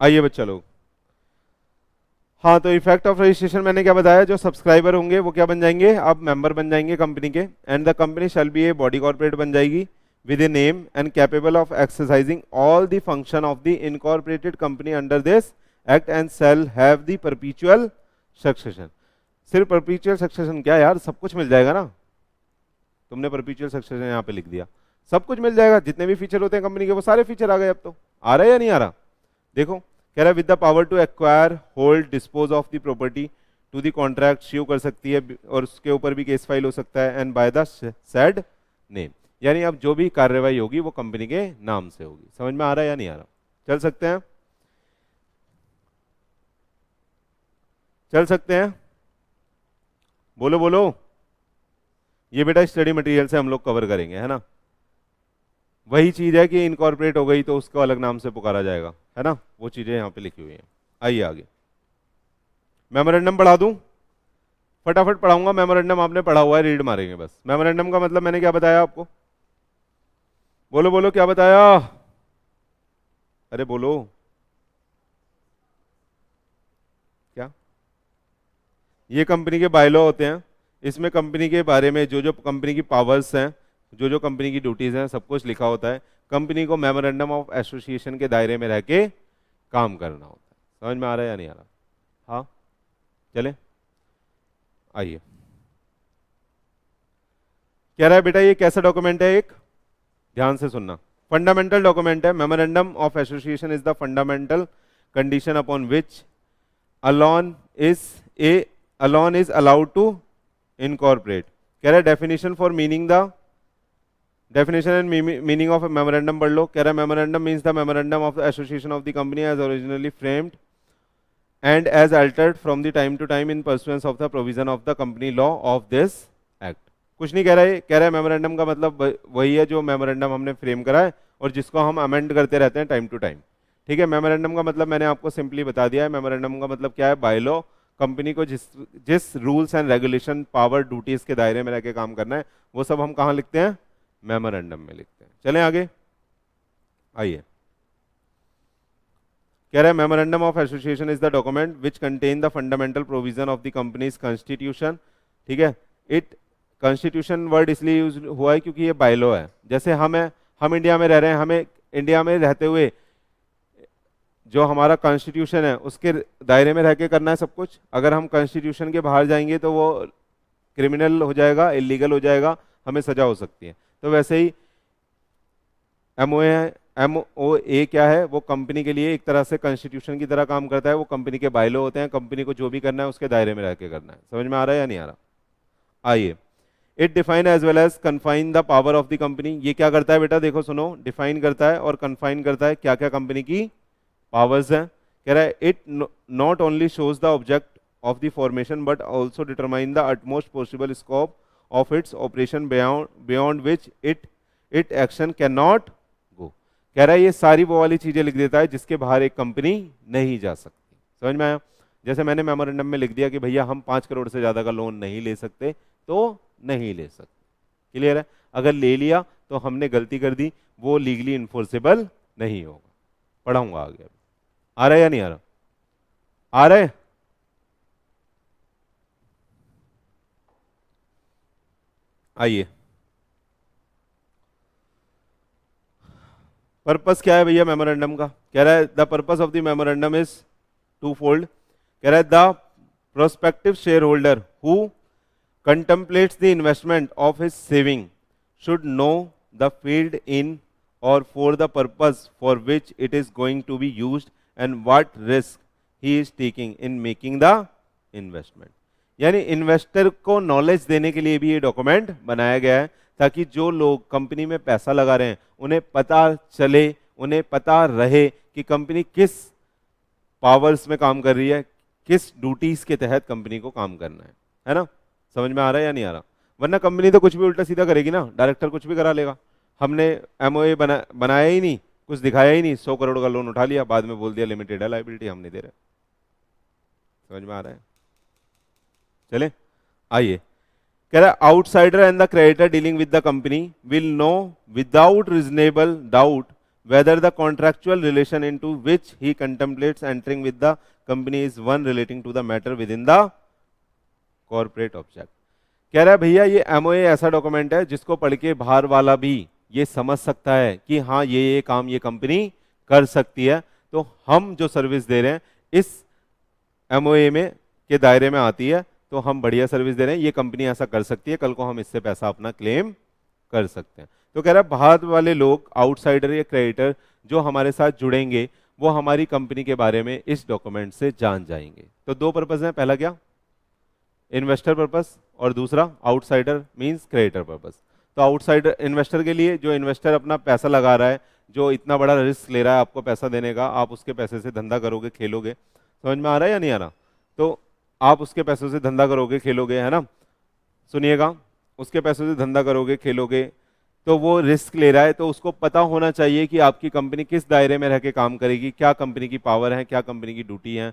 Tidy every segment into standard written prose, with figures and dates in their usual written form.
आइए बच्चा लोग, हाँ तो इफेक्ट ऑफ रजिस्ट्रेशन मैंने क्या बताया, जो सब्सक्राइबर होंगे वो क्या बन जाएंगे, अब मेंबर बन जाएंगे कंपनी के, and the company shall be a body corporate बन जाएगी with a name and capable of exercising all the function of the incorporated company under this act and shall have the perpetual succession. सिर्फ perpetual succession क्या यार, सब कुछ मिल जाएगा ना, तुमने परपेचुअल सक्सेशन यहाँ पे लिख दिया, सब कुछ मिल जाएगा, जितने भी फीचर होते हैं कंपनी के वो सारे फीचर आ गए। अब तो आ रहा है या नहीं आ रहा, देखो कह रहा है with the power to acquire hold dispose of the property to the contract शीव कर सकती है, और उसके ऊपर भी केस फाइल हो सकता है, and by the said name, यानी अब जो भी कार्रवाई होगी वो कंपनी के नाम से होगी। समझ में आ रहा है या नहीं आ रहा, चल सकते हैं, चल सकते हैं, बोलो बोलो। ये बेटा स्टडी मटेरियल से हम लोग कवर करेंगे, है ना, वही चीज है कि इनकॉर्पोरेट हो गई तो उसको अलग नाम से पुकारा जाएगा, है ना, वो चीजें यहाँ पे लिखी हुई हैं। आइए आगे, मेमोरेंडम पढ़ा दूं, फटाफट पढ़ाऊंगा। मेमोरेंडम आपने पढ़ा हुआ है, रीड मारेंगे बस। मेमोरेंडम का मतलब मैंने क्या बताया आपको, बोलो बोलो क्या बताया, अरे बोलो क्या, ये कंपनी के बायलॉ होते हैं, इसमें कंपनी के बारे में जो जो कंपनी की पावर्स हैं, जो जो कंपनी की ड्यूटीज हैं, सब कुछ लिखा होता है। कंपनी को मेमोरेंडम ऑफ एसोसिएशन के दायरे में रह के काम करना होता है। समझ में आ रहा है या नहीं आ रहा, हाँ चले आइए। कह रहा है बेटा ये कैसा डॉक्यूमेंट है, एक ध्यान से सुनना, फंडामेंटल डॉक्यूमेंट है। Memorandum of association is the fundamental condition upon which alone is allowed to incorporate. कह रहा है definition for meaning the definition and meaning of memorandum पढ़ लो। कह रहा है memorandum means the memorandum of association of the company as originally framed and as altered from the time to time in pursuance of the provision of the company law of this act। कुछ नहीं कह रहा है, कह रहा है memorandum का मतलब वही है जो मेमोरेंडम हमने फ्रेम करा है और जिसको हम अमेंड करते रहते हैं टाइम टू टाइम। ठीक है, मेमोरेंडम का मतलब मैंने आपको सिंपली बता दिया है। मेमोरेंडम का मतलब क्या है, बायलॉ, कंपनी को जिस rules and regulation power duties के दायरे में रह के काम करना है वो सब हम कहाँ लिखते हैं, मेमोरेंडम में लिखते हैं। चलें आगे, आइए। कह रहा है memorandum of association is the document which contain the fundamental provision of the companies constitution. ठीक है, इट कॉन्स्टिट्यूशन वर्ड इसलिए यूज हुआ है क्योंकि ये बायलॉ है। जैसे हम इंडिया में रह रहे हैं, हमें इंडिया में रहते हुए जो हमारा कॉन्स्टिट्यूशन है उसके दायरे में रह के करना है सब कुछ। अगर हम कॉन्स्टिट्यूशन के बाहर जाएंगे तो वो क्रिमिनल हो जाएगा, इलीगल हो जाएगा, हमें सजा हो सकती है। तो वैसे ही MOA क्या है, वो कंपनी के लिए एक तरह से कॉन्स्टिट्यूशन की तरह काम करता है। वो कंपनी के बायलॉ होते हैं, कंपनी को जो भी करना है उसके दायरे में रह के करना है। समझ में आ रहा है या नहीं आ रहा, आइए। It define as well as confine the power of the company. ये क्या करता है बेटा, देखो सुनो, डिफाइन करता है और कन्फाइन करता है क्या क्या कंपनी की पावर्स हैं। कह रहा है it not only shows the object of the formation but also determine the utmost possible scope of its operation beyond which it action can not go. कह रहा है ये सारी वो वाली चीजें लिख देता है जिसके बाहर एक कंपनी नहीं जा सकती। समझ में आया, जैसे मैंने मेमोरेंडम में लिख दिया कि भैया हम 5 करोड़ से ज्यादा का लोन नहीं ले सकते तो नहीं ले सकते। क्लियर है, अगर ले लिया तो हमने गलती कर दी, वो लीगली इन्फोर्सेबल नहीं होगा। पढ़ाऊंगा आगे, आ रहा है या नहीं आ रहा, आ रहा है, आइए। पर्पस क्या है भैया मेमोरेंडम का, कह रहा है the purpose of the memorandum is two fold. कह रहा है the prospective share holder who contemplates the investment of his saving should know the field in or for the purpose for which it is going to be used and what risk he is taking in making the investment। यानी investor को knowledge देने के लिए भी ये document बनाया गया है ताकि जो लोग कंपनी में पैसा लगा रहे हैं उन्हें पता चले, उन्हें पता रहे कि कंपनी किस पावर्स में काम कर रही है, किस ड्यूटीज के तहत कंपनी को काम करना है ना। समझ में आ रहा है या नहीं आ रहा, वरना कंपनी तो कुछ भी उल्टा सीधा करेगी ना, डायरेक्टर कुछ भी करा लेगा। हमने MOA बनाया ही नहीं, कुछ दिखाया ही नहीं, 100 करोड़ का लोन उठा लिया, बाद में बोल दिया लिमिटेड है, लायबिलिटी हम नहीं दे रहे। समझ में आ रहा है, चले आइए। कह रहा है outsider and the creditor dealing with the company will know without reasonable doubt whether the contractual relation into which he contemplates entering with the company is one relating to the matter within the corporate object। कह रहा है भैया ये MOA ऐसा document है जिसको पढ़ के बाहर वाला भी ये समझ सकता है कि हाँ ये काम ये कंपनी कर सकती है, तो हम जो सर्विस दे रहे हैं इस एमओए में के दायरे में आती है, तो हम बढ़िया सर्विस दे रहे हैं, ये कंपनी ऐसा कर सकती है, कल को हम इससे पैसा अपना क्लेम कर सकते हैं। तो कह रहा है बाहर वाले लोग, आउटसाइडर या क्रेडिटर जो हमारे साथ जुड़ेंगे वो हमारी कंपनी के बारे में इस डॉक्यूमेंट से जान जाएंगे। तो दो पर्पज हैं, पहला क्या, इन्वेस्टर पर्पस, और दूसरा आउटसाइडर मींस क्रेडिटर पर्पस। तो आउटसाइडर इन्वेस्टर के लिए, जो इन्वेस्टर अपना पैसा लगा रहा है, जो इतना बड़ा रिस्क ले रहा है आपको पैसा देने का, आप उसके पैसे से धंधा करोगे, खेलोगे, समझ में आ रहा है या नहीं आ रहा, तो आप उसके पैसों से धंधा करोगे, खेलोगे, है ना, सुनिएगा, उसके पैसों से धंधा करोगे, खेलोगे, तो वो रिस्क ले रहा है, तो उसको पता होना चाहिए कि आपकी कंपनी किस दायरे में रह के काम करेगी, क्या कंपनी की पावर है, क्या कंपनी की ड्यूटी है,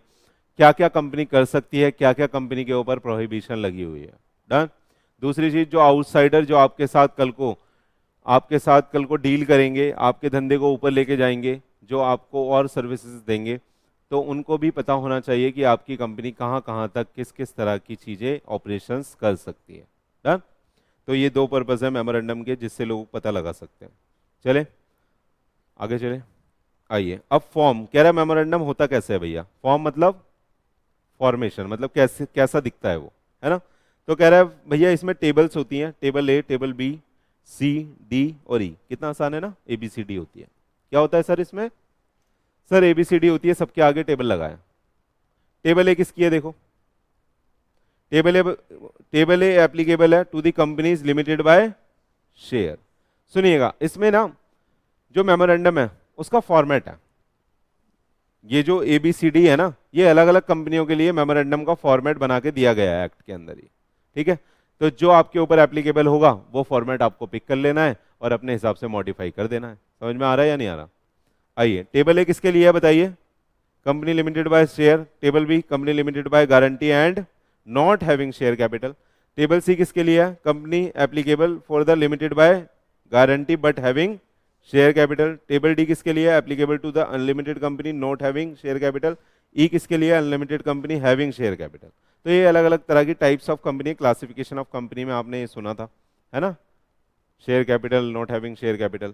क्या क्या कंपनी कर सकती है, क्या क्या कंपनी के ऊपर प्रोहिबिशन लगी हुई है। डन। दूसरी चीज, जो आउटसाइडर जो आपके साथ कल को डील करेंगे, आपके धंधे को ऊपर लेके जाएंगे, जो आपको और सर्विसेज देंगे, तो उनको भी पता होना चाहिए कि आपकी कंपनी कहाँ कहाँ तक किस किस तरह की चीजें ऑपरेशंस कर सकती है। डन। तो ये दो पर्पस है मेमोरेंडम के जिससे लोग पता लगा सकते हैं। चले आगे चले, आइए अब फॉर्म। कह रहा है मेमोरेंडम होता कैसे है भैया, फॉर्म मतलब फॉर्मेशन, मतलब कैसे कैसा दिखता है वो, है ना। तो कह रहा है भैया इसमें टेबल्स होती हैं, टेबल ए, टेबल बी, सी, डी और ई। कितना आसान है ना, ए बी सी डी होती है। क्या होता है सर इसमें, sir A B C D होती है, सबके आगे टेबल लगाया। टेबल ए किसकी है, देखो टेबल ए एप्लीकेबल है to the companies limited by share. सुनिएगा, इसमें ना जो मेमोरेंडम है उसका फॉर्मेट है, ये जो ABCD है ना, ये अलग अलग कंपनियों के लिए मेमोरेंडम का फॉर्मेट बना के दिया गया है एक्ट के अंदर ही, ठीक है। तो जो आपके ऊपर एप्लीकेबल होगा वो फॉर्मेट आपको पिक कर लेना है और अपने हिसाब से मॉडिफाई कर देना है। समझ में आ रहा है या नहीं आ रहा। आइए, टेबल ए किसके लिए है बताइए, company limited by share. Table B, company limited by guarantee and not having share capital. Table C किसके लिए है, company applicable for the limited by guarantee but having share capital. Table D किसके लिए, applicable to the unlimited company not having share capital. E किसके लिए, unlimited company having share capital. तो ये अलग अलग तरह की types of company, classification of company में आपने ये सुना था, है ना, share capital, not having share capital,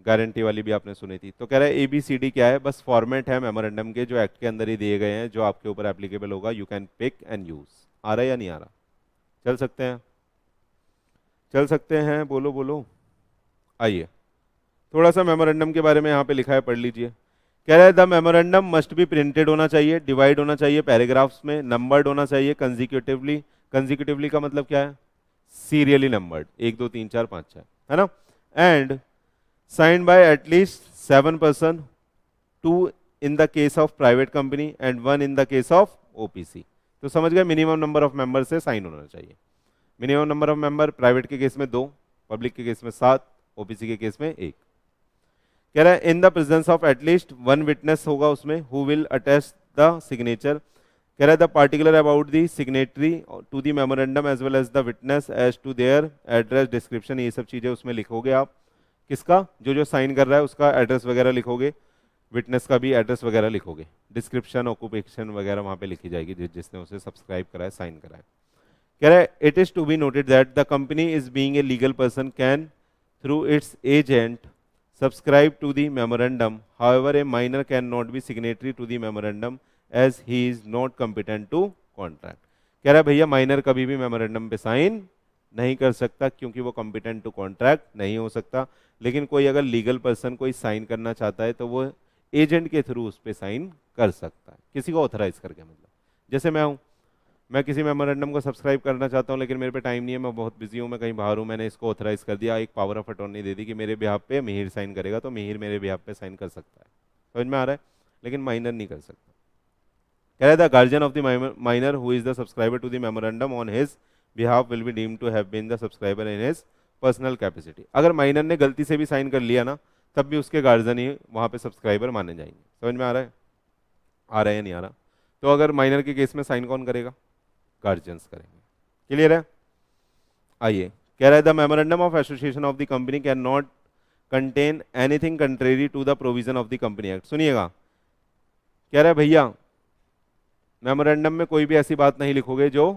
guarantee वाली भी आपने सुनी थी। तो कह रहा है ABCD क्या है, बस फॉर्मेट है मेमोरेंडम के जो एक्ट के अंदर ही दिए गए हैं, जो आपके ऊपर एप्लीकेबल होगा, you can pick and use. आ रहा है या नहीं आ रहा, चल सकते हैं, चल सकते हैं, बोलो बोलो। आइए थोड़ा सा मेमोरेंडम के बारे में यहाँ पे लिखा है, पढ़ लीजिए। कह रहा है the memorandum must be printed होना चाहिए, डिवाइड होना चाहिए पैराग्राफ्स में, नंबर्ड होना चाहिए कंजिक्यूटिवली। कंजिक्यूटिवली का मतलब क्या है, सीरियली नंबर्ड, 1 2 3 4 5 6, है ना। And signed by at least 7 person, 2 in the case of private company and 1 in the case of OPC। तो समझ गए, मिनिमम नंबर ऑफ मेंबर से साइन होना चाहिए। Minimum number of member private के केस में 2, पब्लिक के केस में 7, OPC के केस में 1। कह रहा है in the presence of at least 1 witness होगा उसमें, who will attest the signature. कह रहा है the particular about the signatory to the memorandum as well as the witness as to their address description, ये सब चीजें उसमें लिखोगे आप। किसका, जो जो साइन कर रहा है उसका एड्रेस वगैरह लिखोगे, विटनेस का भी एड्रेस वगैरह लिखोगे, डिस्क्रिप्शन ऑक्यूपेशन वगैरह वहां पे लिखी जाएगी जिसने उसे सब्सक्राइब कराए, साइन कराए। कह रहा है it is to be noted that the company is being a legal person can through its agent subscribe to the memorandum, however a minor can not be signatory to the memorandum as he is not competent to contract। कह रहा है भैया minor कभी भी memorandum पे sign नहीं कर सकता क्योंकि वो competent to contract नहीं हो सकता, लेकिन कोई अगर लीगल पर्सन कोई साइन करना चाहता है तो वो एजेंट के थ्रू उस पर साइन कर सकता है, किसी को ऑथराइज करके। मतलब जैसे मैं हूँ, मैं किसी मेमोरेंडम को सब्सक्राइब करना चाहता हूँ लेकिन मेरे पे टाइम नहीं है, मैं बहुत बिजी हूँ, मैं कहीं बाहर हूँ, मैंने इसको ऑथराइज कर दिया, एक पावर ऑफ अटॉर्नी दे दी कि मेरे बिहाफ पे मिहिर साइन करेगा, तो मिहिर मेरे बिहाफ पे साइन कर सकता है। समझ में आ रहा है, लेकिन माइनर नहीं कर सकता। कह रहा है the guardian of the minor who is the subscriber to the memorandum on his behalf will be deemed to have been the subscriber in his personal capacity. अगर माइनर ने गलती से भी साइन कर लिया ना, तब भी उसके गार्जियन ही वहाँ पे सब्सक्राइबर माने जाएंगे। समझ में आ रहा है, आ रहा है या नहीं आ रहा। तो अगर माइनर के केस में साइन कौन करेगा, गार्जियंस करेंगे। क्लियर है। आइए, कह रहा है the memorandum of association of the company can not contain anything contrary to the provision of the company act. सुनिएगा, कह रहा है भैया मेमोरेंडम में कोई भी ऐसी बात नहीं लिखोगे जो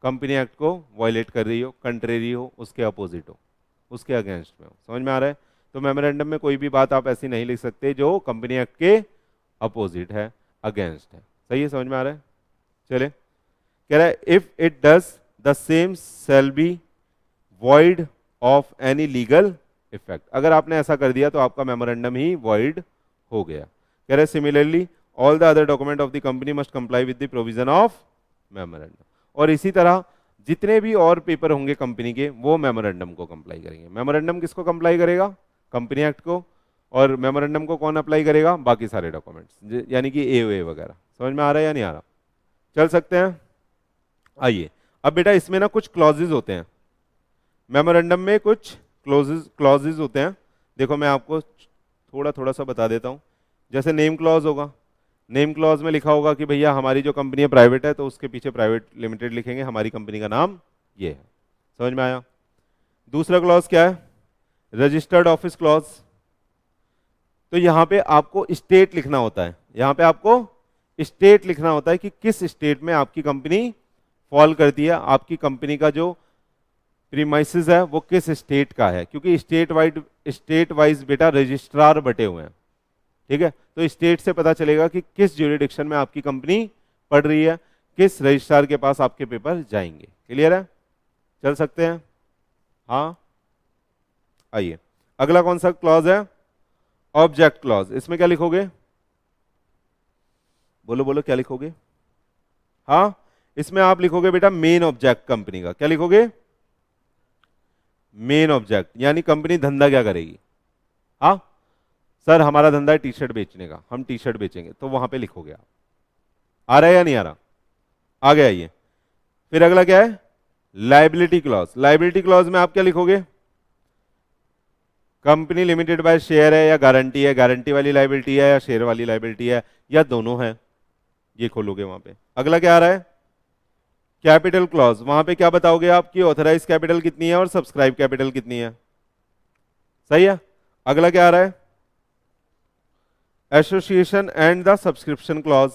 कंपनी एक्ट को वायलेट कर रही हो, कंट्रेरी हो, उसके अपोजिट हो, उसके अगेंस्ट में हो। समझ में आ रहा है? तो मेमोरेंडम में कोई भी बात आप ऐसी नहीं लिख सकते जो कंपनी एक्ट के अपोजिट है, अगेंस्ट है। सही है? समझ में आ रहा है? चले, कह रहा है if it does the same shall be void of any legal effect. अगर आपने ऐसा कर दिया तो आपका मेमोरेंडम ही वॉइड हो गया। कह रहा है similarly all the other document of the company must comply with the provision of memorandum. और इसी तरह जितने भी और पेपर होंगे कंपनी के वो मेमोरेंडम को कंप्लाई करेंगे। मेमोरेंडम किसको कंप्लाई करेगा? कंपनी एक्ट को। और मेमोरेंडम को कौन अप्लाई करेगा? बाकी सारे डॉक्यूमेंट्स, यानी कि एओए वगैरह। समझ में आ रहा है या नहीं आ रहा? चल सकते हैं? आइए अब बेटा इसमें ना कुछ क्लॉजेज होते हैं, मेमोरेंडम में कुछ क्लॉजेज होते हैं। देखो मैं आपको थोड़ा थोड़ा सा बता देता हूं। जैसे नेम क्लॉज होगा, नेम क्लॉज में लिखा होगा कि भैया हमारी जो कंपनी है प्राइवेट है, तो उसके पीछे प्राइवेट लिमिटेड लिखेंगे, हमारी कंपनी का नाम ये है। समझ में आया? दूसरा क्लॉज क्या है? Registered office clause. तो यहां पे आपको स्टेट लिखना होता है, यहां पे आपको स्टेट लिखना होता है कि किस स्टेट में आपकी कंपनी फॉल करती है, आपकी कंपनी का जो प्रीमाइसेस है वो किस स्टेट का है, क्योंकि स्टेट वाइज बेटा रजिस्ट्रार बटे हुए हैं। ठीक है? तो स्टेट से पता चलेगा कि किस ज्यूरिडिक्शन में आपकी कंपनी पड़ रही है, किस रजिस्ट्रार के पास आपके पेपर जाएंगे। क्लियर है? चल सकते हैं? हाँ आइए, अगला कौन सा क्लॉज है? Object clause. इसमें क्या लिखोगे? बोलो बोलो क्या लिखोगे? हाँ, इसमें आप लिखोगे बेटा मेन ऑब्जेक्ट कंपनी का। क्या लिखोगे? मेन ऑब्जेक्ट, यानी कंपनी धंधा क्या करेगी। हाँ सर हमारा धंधा है टी शर्ट बेचने का, हम टी शर्ट बेचेंगे, तो वहां पे लिखोगे आप। आ रहा है या नहीं आ रहा? आगे आइए, फिर अगला क्या है? Liability clause. लाइबिलिटी क्लॉज में आप क्या लिखोगे? कंपनी लिमिटेड बाय शेयर है या गारंटी है, गारंटी वाली लाइबिलिटी है या शेयर वाली लाइबिलिटी है, या दोनों है, ये खोलोगे वहां पे। अगला क्या आ रहा है? Capital clause. वहां पे क्या बताओगे आप कि ऑथराइज कैपिटल कितनी है और सब्सक्राइब कैपिटल कितनी है। सही है? अगला क्या आ रहा है? Association and the subscription clause.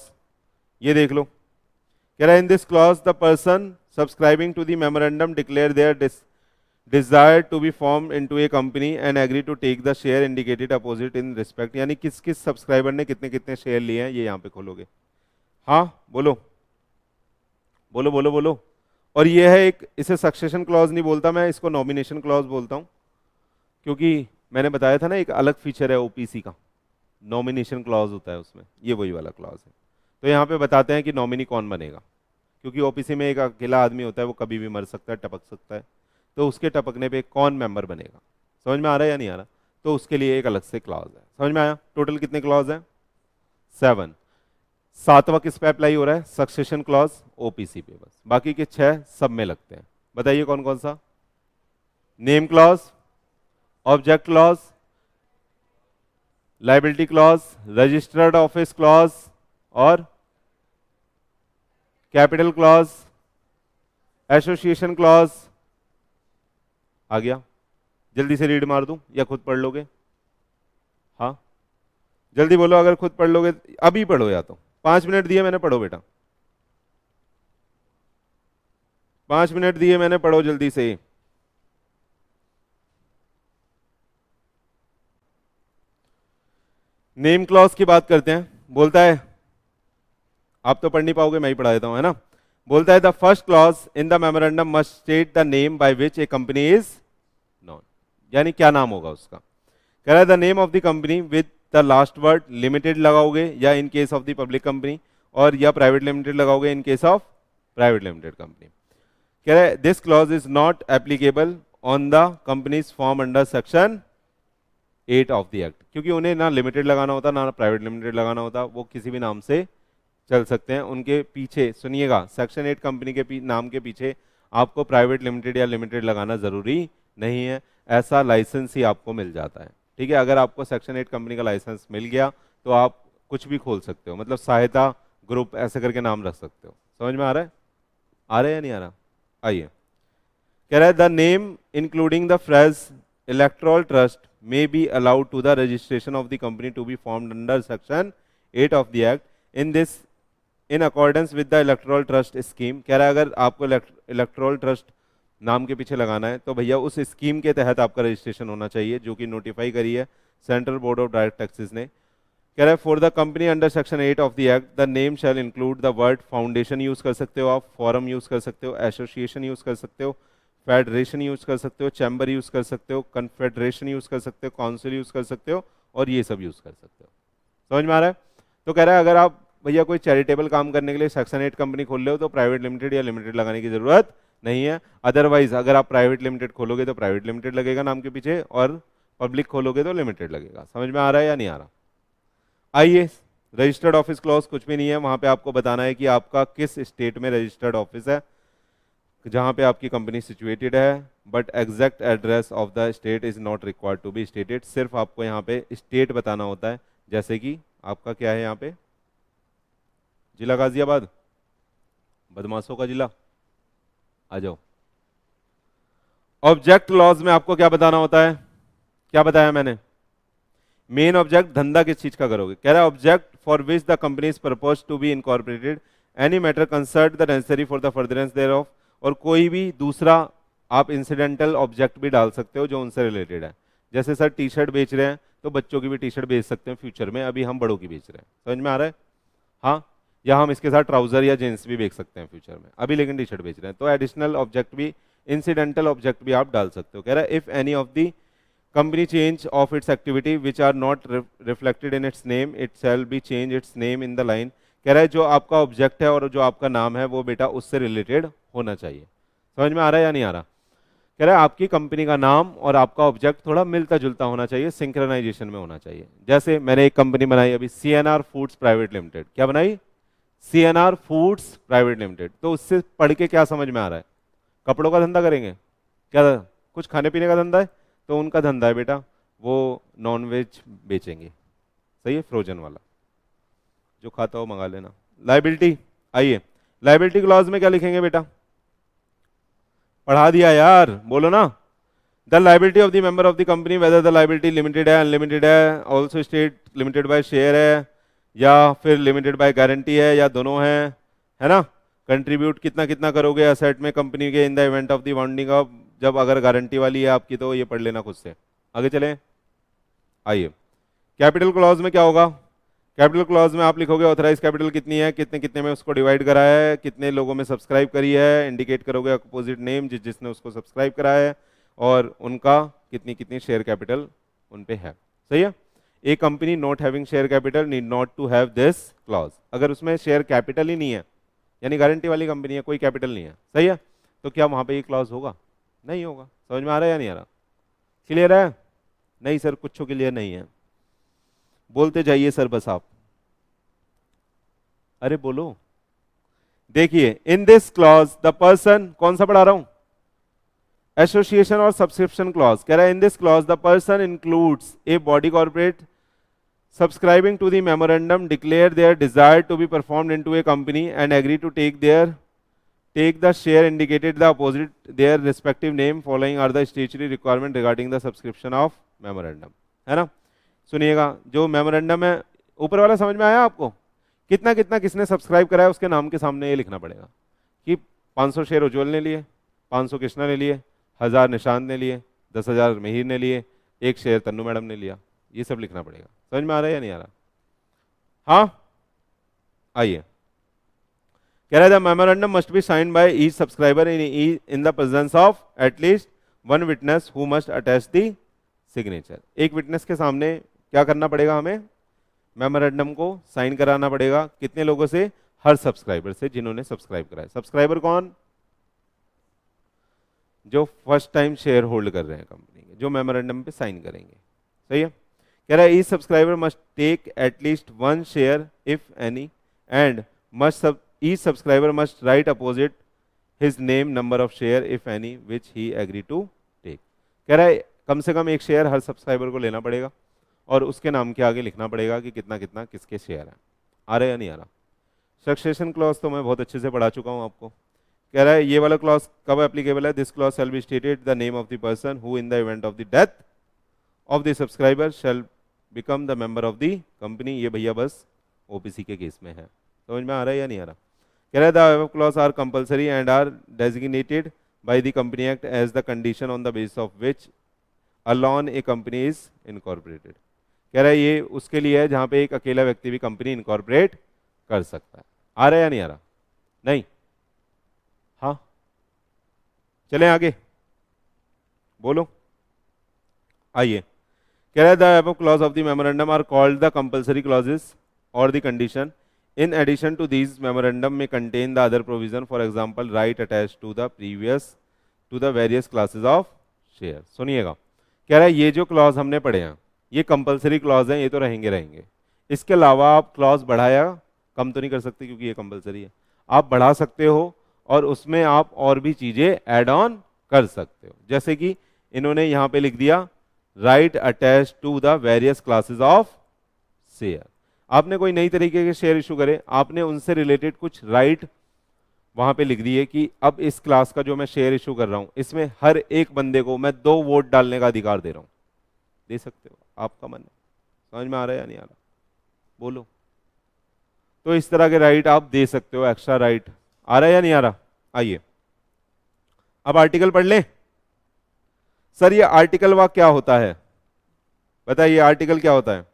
ये देख लो, कह रहा है in this clause the person subscribing to the memorandum declare their desire to be form into a company and agree to take the share indicated opposite in respect. यानी किस किस subscriber ने कितने कितने शेयर लिए हैं, ये यहां पे खोलोगे। हाँ बोलो बोलो बोलो बोलो। और ये है एक, इसे सक्सेशन क्लॉज नहीं बोलता मैं, इसको नॉमिनेशन क्लॉज बोलता हूं, क्योंकि मैंने बताया था ना एक अलग फीचर है ओपीसी का, नॉमिनेशन क्लॉज होता है उसमें, ये वही वाला क्लॉज है। तो यहाँ पे बताते हैं कि नॉमिनी कौन बनेगा, क्योंकि ओपीसी में एक अकेला आदमी होता है, वो कभी भी मर सकता है, टपक सकता है, तो उसके टपकने पे कौन मेंबर बनेगा। समझ में आ रहा है या नहीं आ रहा? तो उसके लिए एक अलग से क्लॉज है। समझ में आया? टोटल कितने क्लॉज है? 7। सातवां किस पे अप्लाई हो रहा है? सक्सेशन क्लॉज ओपीसी पे बस, बाकी के 6 सब में लगते हैं। बताइए कौन कौन सा? Name clause, object clause, liability clause, registered office clause और कैपिटल क्लॉज, एसोसिएशन क्लॉज। आ गया? जल्दी से रीड मार दूं या खुद पढ़ लोगे? हाँ जल्दी बोलो, अगर खुद पढ़ लोगे अभी पढ़ो, या तो 5 मिनट दिए मैंने, पढ़ो बेटा, 5 मिनट दिए मैंने, पढ़ो जल्दी से। नेम क्लॉज की बात करते हैं। बोलता है, आप तो पढ़ नहीं पाओगे, मैं ही पढ़ा देता हूं, है ना। बोलता है the first clause in the memorandum must state the name by which A company is known. यानी क्या नाम होगा उसका। कह रहा है the name of the company with the last word limited लगाओगे या इन case of the public company, और या प्राइवेट लिमिटेड लगाओगे इन case of private limited company. कह रहा है this clause is not applicable on the companies form under section 8 of the act, क्योंकि उन्हें ना लिमिटेड लगाना होता ना प्राइवेट लिमिटेड लगाना होता, वो किसी भी नाम से चल सकते हैं। उनके पीछे सुनिएगा, सेक्शन 8 कंपनी के नाम के पीछे आपको प्राइवेट लिमिटेड या लिमिटेड लगाना जरूरी नहीं है, ऐसा लाइसेंस ही आपको मिल जाता है। ठीक है? अगर आपको सेक्शन 8 कंपनी का लाइसेंस मिल गया तो आप कुछ भी खोल सकते हो, मतलब सहायता ग्रुप ऐसे करके नाम रख सकते हो। समझ में आ रहा है? आ रहा है या नहीं आ रहा? आइए, कह रहा है the name including the phrase electoral trust may be allowed to the registration of the company to be formed under section 8 of the act in this in accordance with the electoral trust scheme। कह रहा है अगर आपको electoral trust नाम के पीछे लगाना है तो भैया उस स्कीम के तहत आपका रजिस्ट्रेशन होना चाहिए जो कि नोटिफाई करी है central board of direct taxes ने। कह रहा है for the company under section 8 of the act the name shall include the word foundation use कर सकते हो आप, फॉरम यूज कर सकते हो, एसोसिएशन यूज कर सकते हो, फेडरेशन यूज कर सकते हो, चैम्बर यूज कर सकते हो, कन्फेडरेशन यूज कर सकते हो, काउंसिल यूज कर सकते हो और ये सब यूज कर सकते हो। समझ में आ रहा है? तो कह रहा है अगर आप भैया कोई चैरिटेबल काम करने के लिए सेक्शन 8 कंपनी खोल रहे हो तो प्राइवेट लिमिटेड या लिमिटेड लगाने की जरूरत नहीं है। अदरवाइज अगर आप प्राइवेट लिमिटेड खोलोगे तो प्राइवेट लिमिटेड लगेगा नाम के पीछे और पब्लिक खोलोगे तो लिमिटेड लगेगा। समझ में आ रहा है या नहीं आ रहा? आइए, रजिस्टर्ड ऑफिस क्लॉज कुछ भी नहीं है, वहां पे आपको बताना है कि आपका किस स्टेट में रजिस्टर्ड ऑफिस है जहां पे आपकी कंपनी सिचुएटेड है, but exact address of the state is not required to be stated. सिर्फ आपको यहाँ पे स्टेट बताना होता है, जैसे कि आपका क्या है यहाँ पे, जिला गाजियाबाद, बदमाशों का जिला। आ जाओ। ऑब्जेक्ट लॉज में आपको क्या बताना होता है? क्या बताया मैंने? मेन ऑब्जेक्ट, धंधा किस चीज का करोगे। कह रहा है object for which the company is propose to be incorporated any matter concern the necessary for the furtherance thereof, और कोई भी दूसरा आप इंसिडेंटल ऑब्जेक्ट भी डाल सकते हो जो उनसे रिलेटेड है। जैसे सर टी शर्ट बेच रहे हैं तो बच्चों की भी टी शर्ट बेच सकते हैं फ्यूचर में, अभी हम बड़ों की बेच रहे हैं। समझ में आ रहा है? हाँ, या हम इसके साथ ट्राउजर या जींस भी बेच सकते हैं फ्यूचर में, अभी लेकिन टी शर्ट बेच रहे हैं। तो एडिशनल ऑब्जेक्ट भी, इंसिडेंटल ऑब्जेक्ट भी आप डाल सकते हो। कह रहा है if any of the company change of its activity which are not reflected in its name it shall be change its name in the line। कह रहा है जो आपका ऑब्जेक्ट है और जो आपका नाम है वो बेटा उससे रिलेटेड होना चाहिए। समझ में आ रहा है या नहीं आ रहा? कह रहा है आपकी कंपनी का नाम और आपका ऑब्जेक्ट थोड़ा मिलता जुलता होना चाहिए, सिंक्रोनाइजेशन में होना चाहिए। जैसे मैंने एक कंपनी बनाई अभी, CNR फूड्स प्राइवेट लिमिटेड। क्या बनाई? CNR foods private limited. तो उससे पढ़ के क्या समझ में आ रहा है? कपड़ों का धंधा करेंगे क्या? कुछ खाने पीने का धंधा है तो उनका धंधा है बेटा, वो नॉन वेज बेचेंगे। सही है, फ्रोजन वाला, जो खाता हो मंगा लेना। लाइबिलिटी, आइए लाइबिलिटी क्लॉज में क्या लिखेंगे बेटा? पढ़ा दिया यार, बोलो ना। The liability of the member of the company whether the liability limited है, अनलिमिटेड है, also state limited by share है या फिर लिमिटेड बाय गारंटी है या दोनों है ना। कंट्रीब्यूट कितना कितना करोगे असेट में कंपनी के in the event of the wounding of, जब अगर गारंटी वाली है आपकी तो ये पढ़ लेना खुद से। आगे चलें, आइए कैपिटल क्लॉज में क्या होगा? कैपिटल क्लॉज में आप लिखोगे ऑथराइज कैपिटल कितनी है, कितने कितने में उसको डिवाइड करा है, कितने लोगों में सब्सक्राइब करी है, इंडिकेट करोगे अपोजिट नेम जिसने उसको सब्सक्राइब करा है और उनका कितनी कितनी शेयर कैपिटल उन पे है। सही है। A company not having share capital need not to have this clause. अगर उसमें शेयर कैपिटल ही नहीं है, यानी गारंटी वाली कंपनी है, कोई कैपिटल नहीं है, सही है, तो क्या वहां पे ये क्लॉज होगा? नहीं होगा। समझ में आ रहा है या नहीं आ रहा? क्लियर है? नहीं सर कुछ क्लियर नहीं है, बोलते जाइए सर बस आप। अरे बोलो। देखिए इन दिस क्लॉज द पर्सन, कौन सा पढ़ा रहा हूं? एसोसिएशन और सब्सक्रिप्शन क्लॉज। कह रहा है in this clause the person includes a body corporate subscribing to the memorandum declare their desire to be performed into a company and agree to take the share indicated the opposite their respective name following are the statutory requirement regarding the subscription of memorandum। है ना। सुनिएगा, जो memorandum है ऊपर वाला समझ में आया आपको? कितना कितना किसने सब्सक्राइब करा है उसके नाम के सामने ये लिखना पड़ेगा कि 500 शेयर उज्ज्वल ने लिए, 500 कृष्णा ने लिए, 1000 निशांत ने लिए, 10,000 मिहिर ने लिए, 1 शेयर तन्नू मैडम ने लिया। ये सब लिखना पड़ेगा। समझ में आ रहा है या नहीं आ रहा? हाँ, आइए। कह रहा है the memorandum must be signed by each subscriber in the presence of at least one witness who must attach the signature. एक विटनेस के सामने क्या करना पड़ेगा? हमें मेमोरेंडम को साइन कराना पड़ेगा। कितने लोगों से? हर सब्सक्राइबर से जिन्होंने सब्सक्राइब कराया। सब्सक्राइबर कौन? जो फर्स्ट टाइम शेयर होल्ड कर रहे हैं कंपनी के, जो मेमोरेंडम पे साइन करेंगे। सही है। कह रहा है each subscriber must take at least 1 share if any and each subscriber must write opposite his name number of share if any which he agree to take. कह रहा है कम से कम 1 शेयर हर सब्सक्राइबर को लेना पड़ेगा और उसके नाम के आगे लिखना पड़ेगा कि कितना कितना किसके शेयर है। आ रहा है या नहीं आ रहा? सक्सेशन क्लॉज तो मैं बहुत अच्छे से पढ़ा चुका हूं आपको। कह रहा है ये वाला क्लॉज कब एप्लीकेबल है? This clause shall be stated the name of the person who in the event of the death of the subscriber shell become the member of the company. ये भैया बस ओपीसी के केस में है, समझ में आ रहा है या नहीं आ रहा? कह रहा है the above clause are compulsory and are designated by the company act as the condition on the basis of which alone a company is incorporated. कह रहा है ये उसके लिए है जहां पे एक अकेला व्यक्ति भी कंपनी इनकॉर्पोरेट कर सकता है। आ रहा है या नहीं आ रहा? नहीं? हाँ, चलें आगे, बोलो। आइए, कह रहा है the above clause of the memorandum are called the compulsory clauses और the condition. In addition to these, memorandum may contain the other provision, for example, right attached to the various classes of share। सुनिएगा, कह रहा है ये जो clause हमने पढ़े हैं ये कंपलसरी क्लॉज हैं, ये तो रहेंगे। इसके अलावा आप क्लॉज बढ़ाया कम तो नहीं कर सकते क्योंकि ये कंपलसरी है, आप बढ़ा सकते हो और उसमें आप और भी चीजें ऐड ऑन कर सकते हो। जैसे कि इन्होंने यहां पे लिख दिया right attach to the various classes of share. आपने कोई नई तरीके के शेयर इशू करे, आपने उनसे रिलेटेड कुछ राइट वहां पे लिख दिए कि अब इस क्लास का जो मैं शेयर इशू कर रहा हूं इसमें हर एक बंदे को मैं 2 वोट डालने का अधिकार दे रहा हूं। दे सकते हो, आपका मन है। समझ में आ रहा है या नहीं आ रहा? बोलो। तो इस तरह के राइट आप दे सकते हो, एक्स्ट्रा राइट। आ रहा है या नहीं आ रहा? आइए अब आर्टिकल पढ़ लें। सर ये आर्टिकल वाक क्या होता है बताइए, आर्टिकल क्या होता है?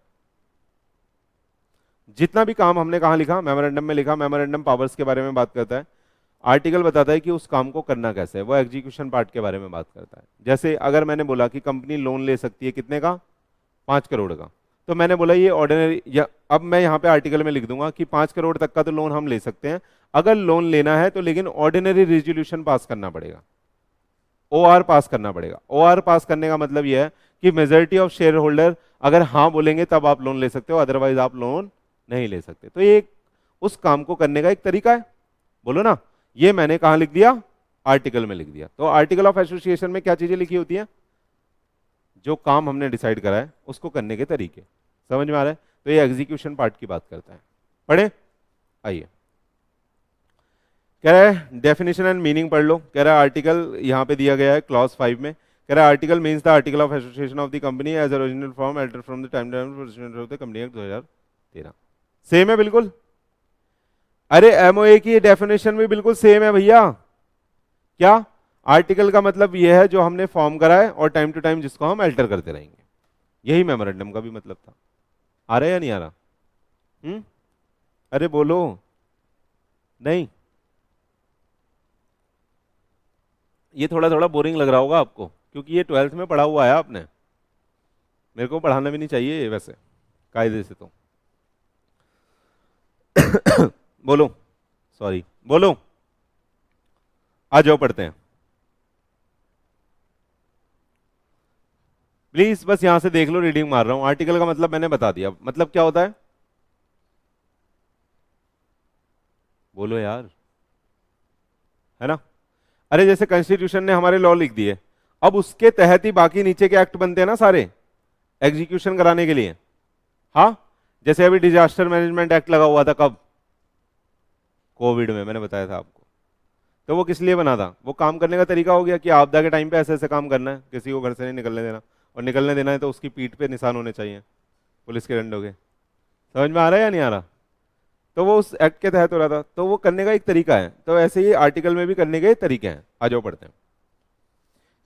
जितना भी काम हमने कहां लिखा, मेमोरेंडम में लिखा, मेमोरेंडम पावर्स के बारे में बात करता है। आर्टिकल बताता है कि उस काम को करना कैसे है, वो एग्जीक्यूशन पार्ट के बारे में बात करता है। जैसे अगर मैंने बोला कि कंपनी लोन ले सकती है कितने का, 5 करोड़ का, तो मैंने बोला ये ऑर्डिनरी, या अब मैं यहाँ पे आर्टिकल में लिख दूंगा कि 5 करोड़ तक का तो लोन हम ले सकते हैं, अगर लोन लेना है तो लेकिन ऑर्डिनरी रेजोल्यूशन पास करना पड़ेगा, ओआर पास करना पड़ेगा। ओआर पास करने का मतलब यह है कि मेजोरिटी ऑफ शेयर होल्डर अगर हाँ बोलेंगे तब आप लोन ले सकते हो, अदरवाइज आप लोन नहीं ले सकते। तो ये उस काम को करने का एक तरीका है, बोलो ना। ये मैंने कहां लिख दिया? आर्टिकल में लिख दिया। तो आर्टिकल ऑफ एसोसिएशन में क्या चीजें लिखी होती हैं? जो काम हमने डिसाइड करा है उसको करने के तरीके। समझ में आ रहा है? तो ये एग्जीक्यूशन पार्ट की बात करता है। पढ़े? आइए, कह रहा है डेफिनेशन एंड मीनिंग पढ़ लो। कह रहा है आर्टिकल यहां पे दिया गया है क्लॉज 5 में। कह रहा है article means the article of association of the company as original form alter from the time of the company act 2013। Same है बिल्कुल। अरे एमओए की डेफिनेशन भी बिल्कुल सेम है भैया। क्या? आर्टिकल का मतलब यह है जो हमने फॉर्म करा है और टाइम टू टाइम जिसको हम अल्टर करते रहेंगे। यही मेमोरेंडम का भी मतलब था। आ रहा है या नहीं आ रहा? अरे बोलो। नहीं? ये थोड़ा थोड़ा बोरिंग लग रहा होगा आपको क्योंकि ये 12th में पढ़ा हुआ है आपने। मेरे को पढ़ाना भी नहीं चाहिए वैसे कायदे से तो। बोलो, सॉरी, बोलो, आ जाओ पढ़ते हैं प्लीज। बस यहां से देख लो, रीडिंग मार रहा हूं। आर्टिकल का मतलब मैंने बता दिया। मतलब क्या होता है? बोलो यार, है ना? अरे जैसे कॉन्स्टिट्यूशन ने हमारे लॉ लिख दिए, अब उसके तहत ही बाकी नीचे के एक्ट बनते हैं ना सारे एग्जीक्यूशन कराने के लिए। हाँ, जैसे अभी डिजास्टर मैनेजमेंट एक्ट लगा हुआ था, कब? कोविड में, मैंने बताया था आपको। तो वो किस लिए बना था? वो काम करने का तरीका हो गया कि आपदा के टाइम पे ऐसे ऐसे काम करना है, किसी को घर से नहीं निकलने देना, और निकलने देना है तो उसकी पीठ पे निशान होने चाहिए पुलिस के डंडों के। समझ में आ रहा है या नहीं आ रहा? तो वो उस एक्ट के तहत हो रहा था, तो वो करने का एक तरीका है। तो ऐसे ही आर्टिकल में भी करने के तरीके हैं। आ जाओ पढ़ते हैं।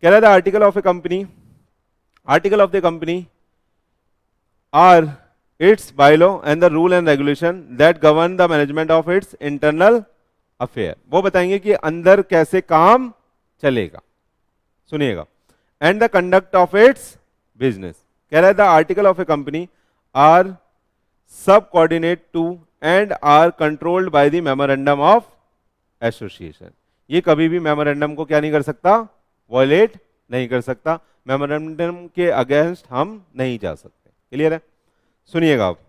कह रहा था article of a company, article of the company are its bylaw and the rule and regulation that govern the management of its internal affair। वो बताएंगे कि अंदर कैसे काम चलेगा। सुनिएगा, and the conduct of its business। कह रहा है the article of a company are subordinate to and are controlled by the memorandum of association। ये कभी भी मेमोरेंडम को क्या नहीं कर सकता? वॉयलेट नहीं कर सकता। मेमोरेंडम के अगेंस्ट हम नहीं जा सकते। क्लियर है? सुनिएगा, आप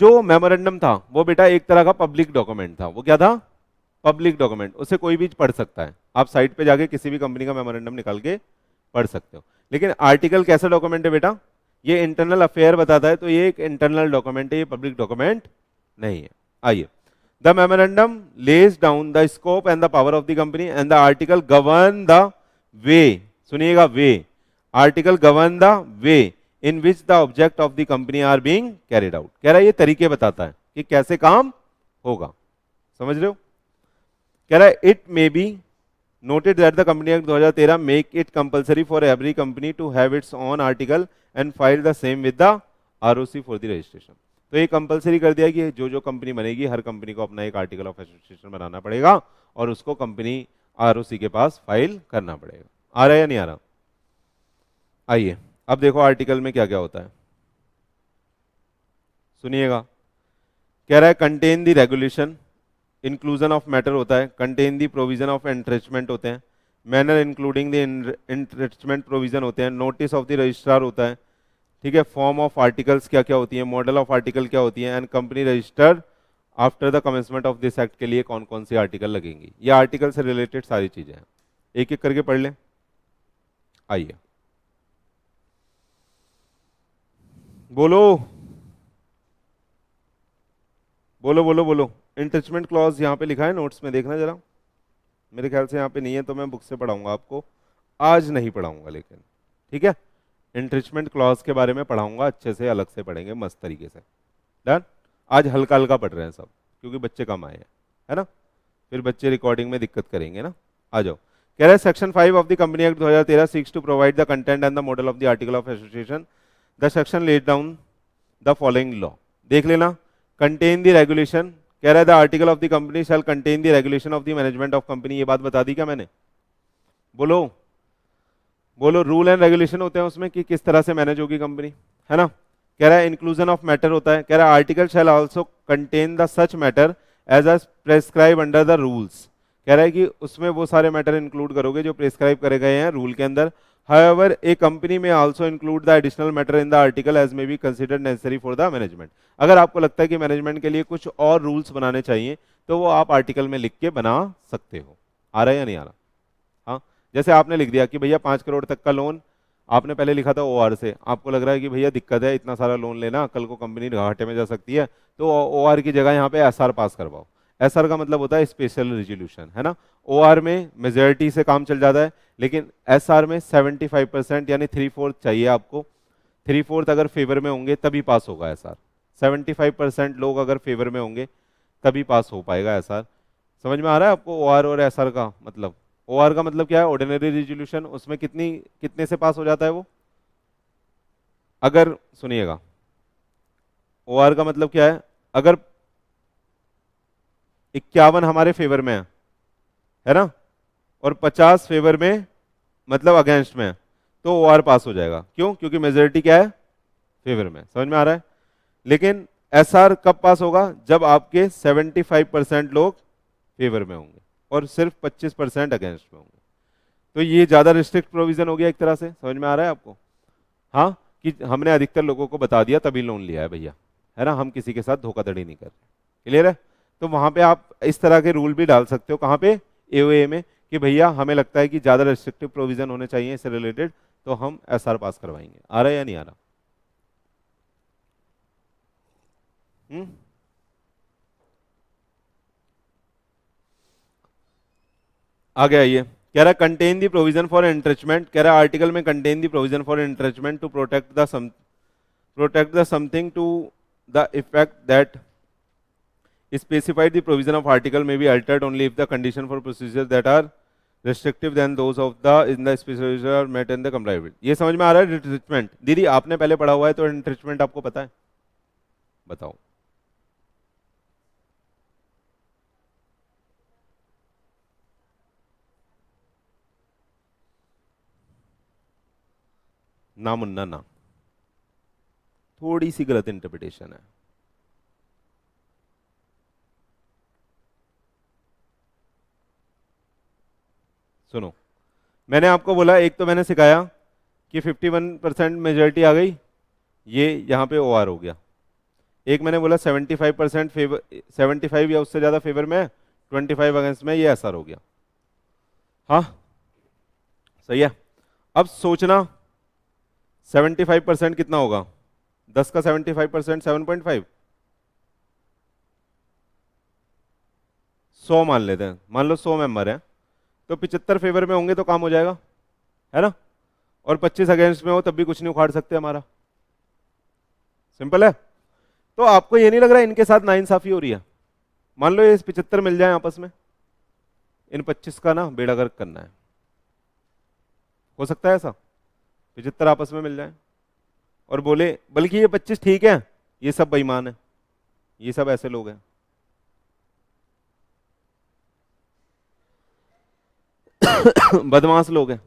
जो मेमोरेंडम था वो बेटा एक तरह का पब्लिक डॉक्यूमेंट था। वो क्या था? Public document. उसे कोई भी पढ़ सकता है। आप साइट पे जाके किसी भी कंपनी का मेमोरेंडम निकाल के पढ़ सकते हो। लेकिन आर्टिकल कैसा डॉक्यूमेंट है बेटा? ये इंटरनल अफेयर बताता है, तो ये एक इंटरनल डॉक्यूमेंट है, ये पब्लिक डॉक्यूमेंट नहीं है। आइए, the memorandum lays down the scope and the power of the company and the article govern the way, सुनिएगा, way article govern the way in which the object of the company are being carried out. कह रहा है ये तरीके बताता है कि कैसे काम होगा, समझ रहे हो। कह रहा है it may be noted that the company act 2013 make it compulsory for every company to have its own article and file the same with the ROC for the registration. तो ये कंपलसरी कर दिया कि जो जो कंपनी बनेगी हर company को अपना एक आर्टिकल ऑफ एसोसिएशन बनाना पड़ेगा और उसको कंपनी आरओसी के पास फाइल करना पड़ेगा। आ रहा है या नहीं आ रहा? आइए अब देखो आर्टिकल में क्या क्या होता है, सुनिएगा। कह रहा है contain the regulation, inclusion of matter होता है, कंटेन दी प्रोविजन ऑफ एंट्रेचमेंट होते हैं, मैनर इंक्लूडिंग द एंट्रेचमेंट प्रोविजन होते हैं, नोटिस ऑफ द रजिस्ट्रार होता है, ठीक है, फॉर्म ऑफ आर्टिकल्स क्या क्या होती है, मॉडल ऑफ आर्टिकल क्या होती है, and company register after the commencement of this act के लिए कौन कौन सी आर्टिकल लगेंगी। ये आर्टिकल से रिलेटेड सारी चीजें हैं, एक एक करके पढ़ लें। आइए बोलो बोलो बोलो बोलो। इंट्रेचमेंट क्लॉज यहाँ पे लिखा है नोट्स में, देखना जरा। मेरे ख्याल से यहाँ पे नहीं है तो मैं बुक से पढ़ाऊंगा आपको, आज नहीं पढ़ाऊंगा लेकिन, ठीक है। इंट्रेचमेंट क्लॉज के बारे में पढ़ाऊंगा, अच्छे से अलग से पढ़ेंगे मस्त तरीके से, डन। आज हल्का हल्का पढ़ रहे हैं सब क्योंकि बच्चे कम आए हैं, है ना, फिर बच्चे रिकॉर्डिंग में दिक्कत करेंगे ना। आ जाओ। कह रहे हैं section 5 of the company act 2013 seeks to provide the content and the model of the article of association. The section let down the following law, देख लेना। कंटेन द रेगुलेशन, कह रहा है the article of the company shall contain the regulation of the management of company. ये बात बता दी क्या मैंने? बोलो बोलो। रूल एंड रेगुलेशन होते हैं उसमें कि किस तरह से मैनेज होगी कंपनी, है ना। कह रहा है इंक्लूजन ऑफ मैटर होता है, कह रहा है article shall also contain the such matter as a prescribe under the rules. कह रहा है कि उसमें वो सारे मैटर इंक्लूड करोगे जो प्रेस्क्राइब करे गए हैं रूल के अंदर। However, a company may also include the additional matter in the article as may be considered necessary for the management। अगर आपको लगता है कि मैनेजमेंट के लिए कुछ और रूल्स बनाने चाहिए तो वो आप आर्टिकल में लिख के बना सकते हो। आ रहा है या नहीं आ रहा? हाँ, जैसे आपने लिख दिया कि भैया 5 करोड़ तक का लोन, आपने पहले लिखा था ओआर से, आपको लग रहा है कि भैया दिक्कत है इतना सारा लोन लेना, कल को कंपनी घाटे में जा सकती है, तो ओआर की जगह यहाँ पे एसआर पास करवाओ। एसआर का मतलब होता है स्पेशल रिजोल्यूशन, है ना। ओआर में मेजॉरिटी से काम चल जाता है, लेकिन एसआर में 75% यानी 3/4 चाहिए आपको। 3/4 अगर फेवर में होंगे तभी पास होगा एसआर। 75% लोग अगर फेवर में होंगे तभी पास हो पाएगा एसआर। समझ में आ रहा है आपको ओआर और एसआर का मतलब? ओआर का मतलब क्या है? Ordinary resolution. उसमें कितने से पास हो जाता है वो? अगर सुनिएगा, ओआर का मतलब क्या है? अगर 51 हमारे फेवर में है ना, और 50 फेवर में मतलब अगेंस्ट में है, तो ओआर पास हो जाएगा। क्यों? क्योंकि मेजोरिटी क्या है? फेवर में। समझ में आ रहा है? लेकिन एसआर कब पास होगा? जब आपके 75% लोग फेवर में होंगे और सिर्फ 25% अगेंस्ट में होंगे। तो ये ज्यादा रिस्ट्रिक्ट प्रोविजन हो गया एक तरह से। समझ में आ रहा है आपको? हाँ, कि हमने अधिकतर लोगों को बता दिया तभी लोन लिया है भैया, है ना, हम किसी के साथ धोखाधड़ी नहीं कर रहे। क्लियर है? तो वहां पे आप इस तरह के रूल भी डाल सकते हो। कहाँ पे? एओए में, कि भैया हमें लगता है कि ज्यादा रिस्ट्रिक्टिव प्रोविजन होने चाहिए इससे रिलेटेड, तो हम एसआर पास करवाएंगे। आ रहा है या नहीं आ रहा? आगे आइए। कह रहा है contain the provision for entrenchment. कह रहा है आर्टिकल में contain the provision for entrenchment to protect the something to the effect that specified the provision of article may be altered only if the condition for procedures that are restrictive than those of the in the specification are met and the complied with। ये समझ में आ रहा है? रिट्रीचमेंट दीदी आपने पहले पढ़ा हुआ है तो रिट्रीचमेंट आपको पता है? बताओ। ना मुन्ना ना, थोड़ी सी गलत इंटरप्रिटेशन है। सुनो, मैंने आपको बोला, एक तो मैंने सिखाया कि 51% मेजोरिटी आ गई, ये यहाँ पे ओआर हो गया। एक मैंने बोला 75% फेवर, 75 या उससे ज्यादा फेवर में, 25 अगेंस्ट में, ये एसआर हो गया। हाँ सही है। अब सोचना 75% कितना होगा? 10 का 75% 7.5, 100 मान लेते हैं। मान लो 100 मेंबर है तो 75 फेवर में होंगे तो काम हो जाएगा, है ना। और 25 अगेंस्ट में हो तब भी कुछ नहीं उखाड़ सकते हमारा। सिंपल है। तो आपको ये नहीं लग रहा इनके साथ नाइंसाफी हो रही है? मान लो ये 75 मिल जाए आपस में, इन 25 का ना बेड़ा गर्क करना है। हो सकता है ऐसा 75 आपस में मिल जाए और बोले बल्कि ये 25 ठीक है, ये सब बेईमान है, ये सब ऐसे लोग हैं। बदमाश लोग हैं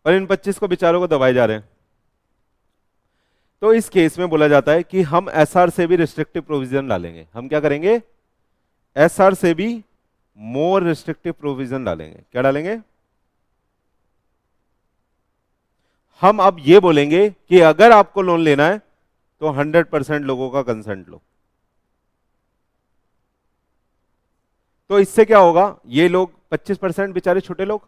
और इन 25 को बेचारों को दबाए जा रहे हैं। तो इस केस में बोला जाता है कि हम एसआर से भी रिस्ट्रिक्टिव प्रोविजन डालेंगे। हम क्या करेंगे? एसआर से भी मोर रिस्ट्रिक्टिव प्रोविजन डालेंगे। क्या डालेंगे? हम अब ये बोलेंगे कि अगर आपको लोन लेना है तो 100% लोगों का कंसेंट लो। तो इससे क्या होगा? ये लोग 25% बेचारे छोटे लोग,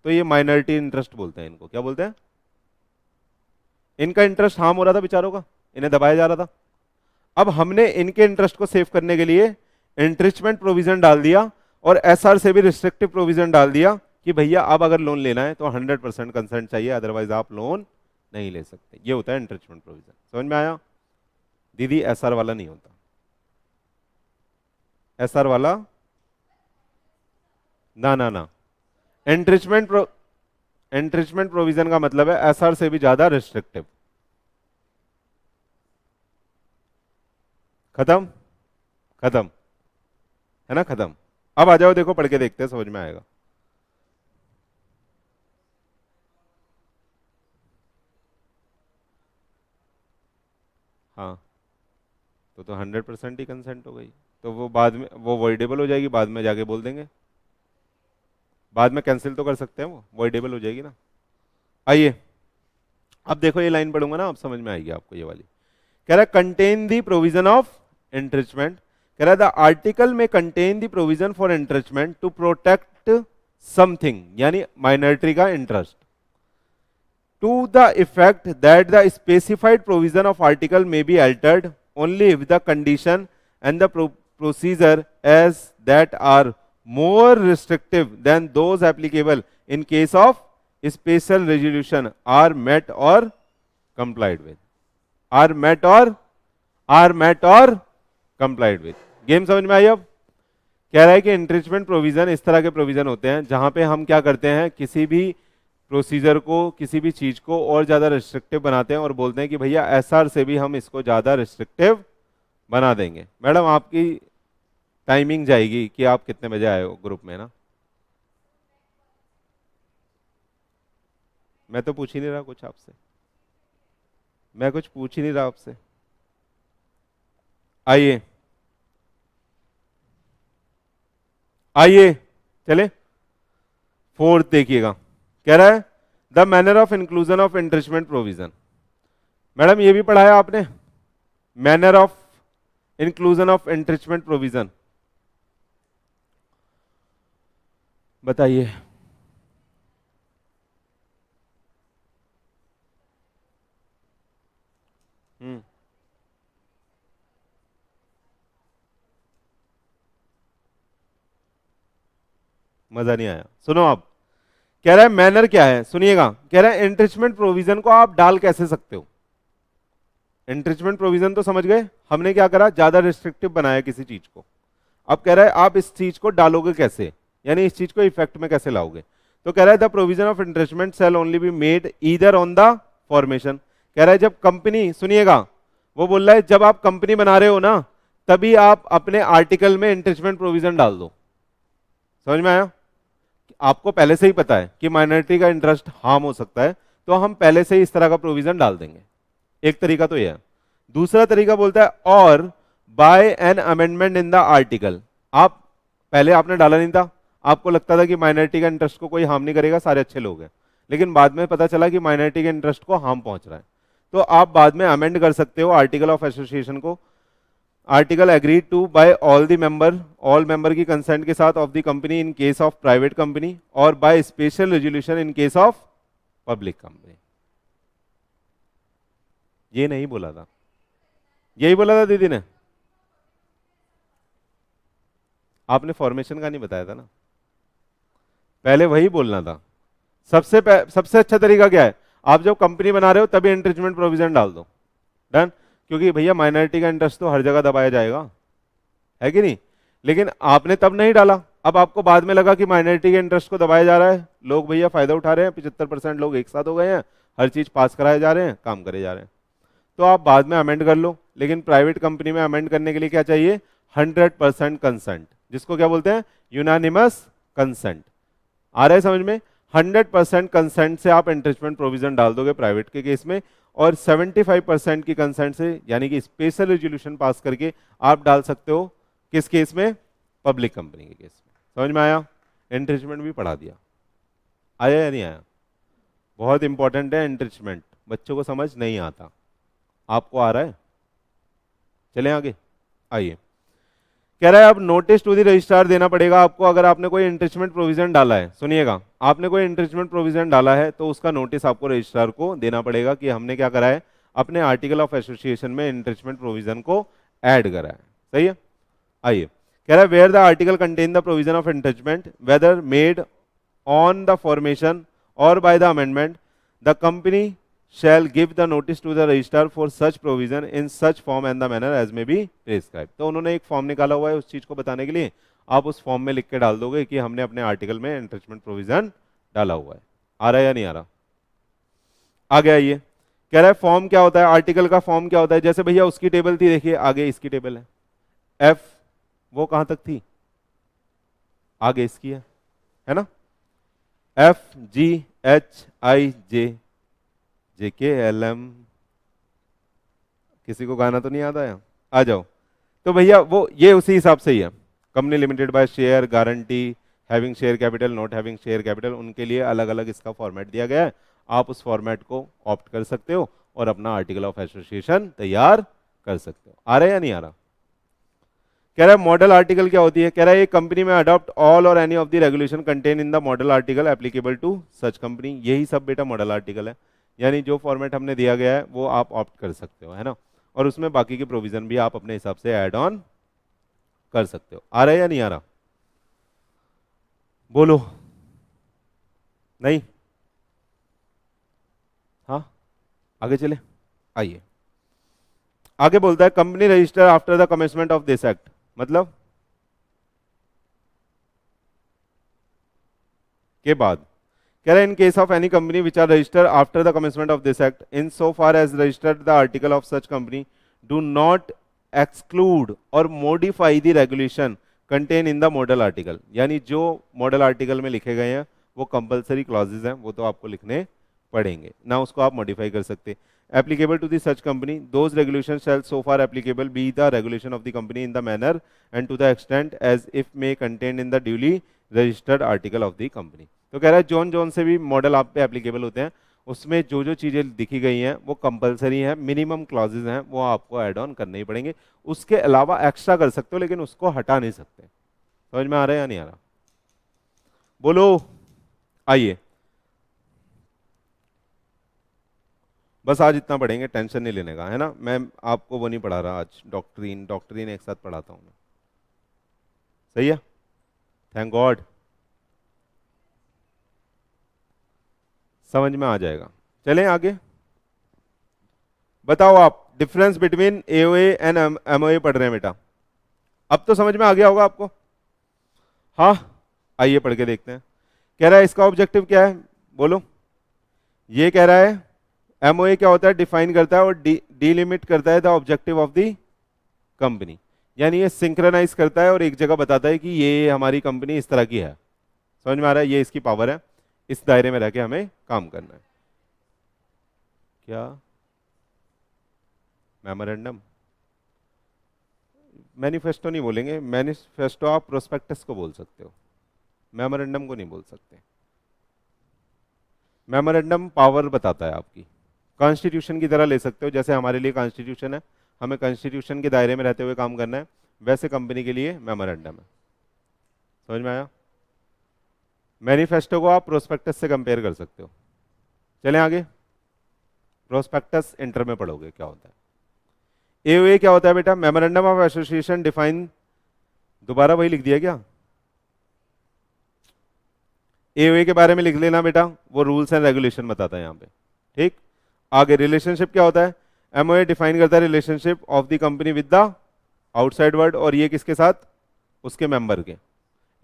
तो ये माइनॉरिटी इंटरेस्ट बोलते हैं इनको। क्या बोलते हैं? इनका इंटरेस्ट हार्म हो रहा था बेचारों का, इन्हें दबाया जा रहा था। अब हमने इनके इंटरेस्ट को सेव करने के लिए एंट्रिचमेंट प्रोविजन डाल दिया और एसआर से भी रिस्ट्रिक्टिव प्रोविजन डाल दिया कि भैया अब अगर लोन लेना है तो 100% कंसेंट चाहिए, अदरवाइज आप लोन नहीं ले सकते। ये होता है एंट्रिचमेंट प्रोविजन। समझ में आया? दीदी एसआर वाला नहीं होता। एसआर वाला ना ना ना, एंट्रिचमेंट प्रोविजन का मतलब है एसआर से भी ज्यादा रिस्ट्रिक्टिव। खत्म? खत्म है ना? खत्म। अब आ जाओ, देखो पढ़ के देखते हैं, समझ में आएगा। हाँ, तो 100% ही कंसेंट हो गई, तो वो बाद में वो वॉइडेबल हो जाएगी, बाद में जाके बोल देंगे, बाद में कैंसिल तो कर सकते हैं, वो वॉइडेबल हो जाएगी ना। आइए अब देखो, ये लाइन पढ़ूंगा ना, आप समझ में आएगी आपको ये वाली। कह रहा है contain the provision of entrenchment. कह रहा है द आर्टिकल में contain the provision for entrenchment to protect something, यानी माइनॉरिटी का interest, to the effect that the specified provision of article may be altered only if the condition and the procedure as that are more restrictive than those applicable in case of special resolution are met or complied with। are met or complied with। Game समझ में आई? अब कह रहा है कि एंट्रिचमेंट provision इस तरह के प्रोविजन होते हैं जहां पे हम क्या करते हैं, किसी भी प्रोसीजर को, किसी भी चीज को और ज्यादा रिस्ट्रिक्टिव बनाते हैं और बोलते हैं कि भैया एसआर से भी हम इसको ज्यादा रिस्ट्रिक्टिव बना देंगे। मैडम आपकी टाइमिंग जाएगी कि आप कितने बजे आए हो ग्रुप में ना? मैं तो पूछ ही नहीं रहा कुछ आपसे, मैं कुछ पूछ ही नहीं रहा आपसे। आइए आइए चले, फोर्थ देखिएगा। कह रहा है the manner of inclusion of entrenchment provision. Madam ये भी पढ़ाया आपने, manner of inclusion of entrenchment provision, बताइए। मजा नहीं आया? सुनो आप, कह रहा है मैनर क्या है, सुनिएगा। कह रहा है एंट्रिचमेंट प्रोविजन को आप डाल कैसे सकते हो। एंट्रिचमेंट प्रोविजन तो समझ गए, हमने क्या करा, ज्यादा रिस्ट्रिक्टिव बनाया किसी चीज को। अब कह रहा है आप इस चीज को डालोगे कैसे, यानी इस चीज को इफेक्ट में कैसे लाओगे। तो कह रहा है the provision of entrenchment shall only be made either on the formation. कह रहा है जब कंपनी, सुनिएगा, वो बोल रहा है जब आप कंपनी बना रहे हो ना, तभी आप अपने आर्टिकल में एंट्रिचमेंट प्रोविजन डाल दो। समझ में आया? आपको पहले से ही पता है कि माइनॉरिटी का इंटरेस्ट हार्म हो सकता है, तो हम पहले से ही इस तरह का प्रोविजन डाल देंगे। एक तरीका तो यह है। दूसरा तरीका बोलता है और by an amendment in the article. आप पहले आपने डाला नहीं था, आपको लगता था कि माइनॉरिटी का इंटरेस्ट को कोई हार्म नहीं करेगा, सारे अच्छे लोग हैं, लेकिन बाद में पता चला कि माइनॉरिटी के इंटरेस्ट को हार्म पहुंच रहा है, तो आप बाद में अमेंड कर सकते हो आर्टिकल ऑफ एसोसिएशन को। Article agreed to by all the member, all member की कंसेंट के साथ of the company in case of private company, और by special resolution in case of public company. ये नहीं बोला था, यही बोला था दीदी ने, आपने फॉर्मेशन का नहीं बताया था ना, पहले वही बोलना था। सबसे अच्छा तरीका क्या है, आप जब कंपनी बना रहे हो तभी एंट्रिचमेंट प्रोविजन डाल दो, डन। क्योंकि भैया माइनॉरिटी का इंटरेस्ट तो हर जगह दबाया जाएगा, है कि नहीं। लेकिन आपने तब नहीं डाला, अब आपको बाद में लगा कि माइनॉरिटी के इंटरेस्ट को दबाया जा रहा है, लोग भैया फायदा उठा रहे हैं, 75% लोग एक साथ हो गए हैं, हर चीज पास कराए जा रहे हैं, काम करे जा रहे हैं, तो आप बाद में अमेंड कर लो। लेकिन प्राइवेट कंपनी में अमेंड करने के लिए क्या चाहिए, 100% कंसेंट, जिसको क्या बोलते हैं, यूनानिमस कंसेंट। आ रहा है समझ में। 100% कंसेंट से आप एंट्रिचमेंट प्रोविजन डाल दोगे प्राइवेट के केस में, और 75% की कंसेंट से यानी कि स्पेशल रेजोल्यूशन पास करके आप डाल सकते हो किस केस में, पब्लिक कंपनी के केस में। समझ में आया, एंट्रिचमेंट भी पढ़ा दिया, आया या नहीं आया। बहुत इंपॉर्टेंट है एंट्रिचमेंट, बच्चों को समझ नहीं आता, आपको आ रहा है। चलें आगे, आइए। कह रहा है अब नोटिस टू द रजिस्ट्रार देना पड़ेगा आपको, अगर आपने कोई एंट्रिचमेंट प्रोविजन डाला है। सुनिएगा, आपने कोई एंट्रिचमेंट प्रोविजन डाला है तो उसका नोटिस आपको रजिस्ट्रार को देना पड़ेगा कि हमने क्या करा है, अपने आर्टिकल ऑफ एसोसिएशन में एंट्रिचमेंट प्रोविजन को ऐड करा है। सही है, आइए। कह रहा है where the article contain the provision of entrenchment whether made on the formation और by the amendment, the company shall give the notice to the registrar for such provision in such form and the manner as may be prescribed। तो उन्होंने एक form निकाला हुआ है उस चीज को बताने के लिए, आप उस फॉर्म में लिख के डाल दोगे कि हमने अपने आर्टिकल में एंट्रिचमेंट प्रोविजन डाला हुआ है। आ रहा है या नहीं आ रहा, आ गया ये। कह रहा है फॉर्म क्या होता है, आर्टिकल का फॉर्म क्या होता है। जैसे भैया उसकी टेबल थी, देखिए आगे इसकी टेबल है, एफ वो कहां तक थी, आगे इसकी है ना, FGHIJ JKLM। किसी को गाना तो नहीं याद आया, आ जाओ। तो भैया वो ये उसी हिसाब से ही है, company limited by share, guarantee, having share capital, not having share capital, उनके लिए अलग अलग इसका फॉर्मेट दिया गया है। आप उस फॉर्मेट को ऑप्ट कर सकते हो और अपना आर्टिकल ऑफ एसोसिएशन तैयार कर सकते हो। आ रहा है या नहीं आ रहा। कह रहा है मॉडल आर्टिकल क्या होती है, कह रहा है कंपनी में adopt all or any of the regulation contain in the model article applicable to such company. यही सब बेटा मॉडल आर्टिकल है, यानी जो फॉर्मेट हमने दिया गया है वो आप ऑप्ट कर सकते हो, है ना, और उसमें बाकी के प्रोविजन भी आप अपने हिसाब से ऐड ऑन कर सकते हो। आ रहा है या नहीं आ रहा, बोलो नहीं, हाँ आगे चले, आइए। आगे बोलता है company register after the commencement of this act, मतलब के बाद। कह रहा है in case of any company which are registered after the commencement of this act in so far as registered the article of such company do not exclude और modify the regulation contain in the model article. यानी जो model article में लिखे गए हैं वो compulsory clauses हैं, वो तो आपको लिखने पड़ेंगे ना, उसको आप मॉडिफाई कर सकते। applicable to the such company those regulations shall so far applicable be the regulation of the company in the manner and to the extent as if may contained in the duly registered article of the company। तो कह रहा है John John से भी model आप पे applicable होते हैं, उसमें जो जो चीजें लिखी गई हैं वो कंपलसरी हैं, मिनिमम क्लॉजेज हैं, वो आपको ऐड ऑन करने ही पड़ेंगे। उसके अलावा एक्स्ट्रा कर सकते हो लेकिन उसको हटा नहीं सकते। समझ में आ रहा है या नहीं आ रहा, बोलो। आइए, बस आज इतना पढ़ेंगे, टेंशन नहीं लेने का, है ना। मैं आपको वो नहीं पढ़ा रहा आज, डॉक्ट्रीन डॉक्ट्रीन एक साथ पढ़ाता हूं मैं, सही है, थैंक गॉड, समझ में आ जाएगा। चलें आगे, बताओ आप difference between AOA and MOA पढ़ रहे हैं बेटा, अब तो समझ में आ गया होगा आपको। हाँ आइए पढ़ के देखते हैं। कह रहा है इसका ऑब्जेक्टिव क्या है, बोलो। ये कह रहा है एमओए क्या होता है, डिफाइन करता है और डीलिमिट करता है the objective of the company. यानी ये सिंक्रोनाइज करता है और एक जगह बताता है कि ये हमारी कंपनी इस तरह की है। समझ में आ रहा है, ये इसकी पावर है, इस दायरे में रह के हमें काम करना है। क्या मेमोरेंडम, मैनिफेस्टो नहीं बोलेंगे, मैनिफेस्टो आप प्रोस्पेक्टस को बोल सकते हो, मेमोरेंडम को नहीं बोल सकते। मेमोरेंडम पावर बताता है आपकी, कॉन्स्टिट्यूशन की तरह ले सकते हो, जैसे हमारे लिए कॉन्स्टिट्यूशन है, हमें कॉन्स्टिट्यूशन के दायरे में रहते हुए काम करना है, वैसे कंपनी के लिए मेमोरेंडम है। समझ में आया, मैनिफेस्टो को आप प्रोस्पेक्टस से कंपेयर कर सकते हो। चलें आगे, प्रोस्पेक्टस इंटर में पढ़ोगे क्या होता है। एओए क्या होता है बेटा, मेमोरेंडम ऑफ एसोसिएशन डिफाइन, दोबारा वही लिख दिया क्या, एओए के बारे में लिख लेना बेटा, वो रूल्स एंड रेगुलेशन बताता है यहाँ पे, ठीक। आगे रिलेशनशिप क्या होता है, एमओए डिफाइन करता है relationship of the company with the outside world, और ये किसके साथ, उसके मेंबर के।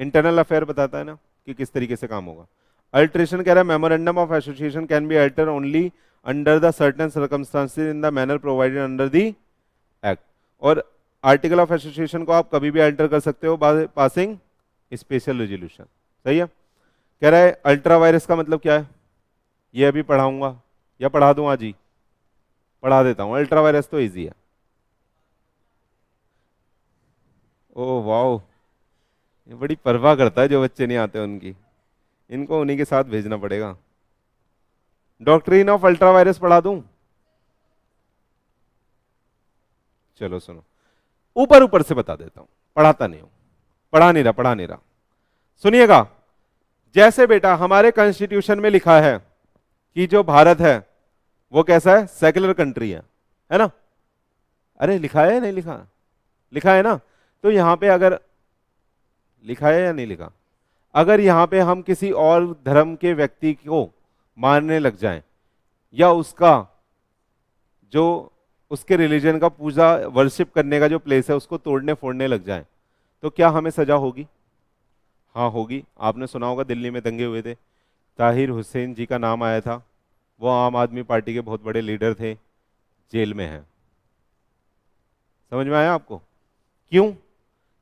इंटरनल अफेयर बताता है ना कि किस तरीके से काम होगा। अल्ट्रेशन कह रहा है memorandum of association can be alter only under the certain circumstances in the manner provided under the act. और आर्टिकल ऑफ एसोसिएशन को आप कभी भी अल्टर कर सकते हो पासिंग स्पेशल रेजोल्यूशन। सही है। कह रहा है अल्ट्रा वायरस का मतलब क्या है, ये अभी पढ़ाऊंगा या पढ़ा दूं आज ही, पढ़ा देता हूं। अल्ट्रा वायरस तो इजी है। ओ वाओ, ये बड़ी परवाह करता है जो बच्चे नहीं आते उनकी, इनको उन्हीं के साथ भेजना पड़ेगा। डॉक्ट्रिन ऑफ अल्ट्रा वायरस पढ़ा दूं, चलो सुनो, ऊपर ऊपर से बता देता हूं, पढ़ाता नहीं हूं, पढ़ा नहीं रहा। सुनिएगा, जैसे बेटा हमारे कॉन्स्टिट्यूशन में लिखा है कि जो भारत है वो कैसा है, सेक्युलर कंट्री है ना। अरे लिखा है या नहीं लिखा, लिखा है ना। तो यहां पे अगर लिखा है या नहीं लिखा, अगर यहां पे हम किसी और धर्म के व्यक्ति को मारने लग जाएं, या उसका जो उसके रिलीजन का पूजा वर्शिप करने का जो प्लेस है उसको तोड़ने फोड़ने लग जाएं, तो क्या हमें सजा होगी? हाँ होगी। आपने सुना होगा दिल्ली में दंगे हुए थे, ताहिर हुसैन जी का नाम आया था, वो आम आदमी पार्टी के बहुत बड़े लीडर थे, जेल में हैं। समझ में आया आपको? क्यों?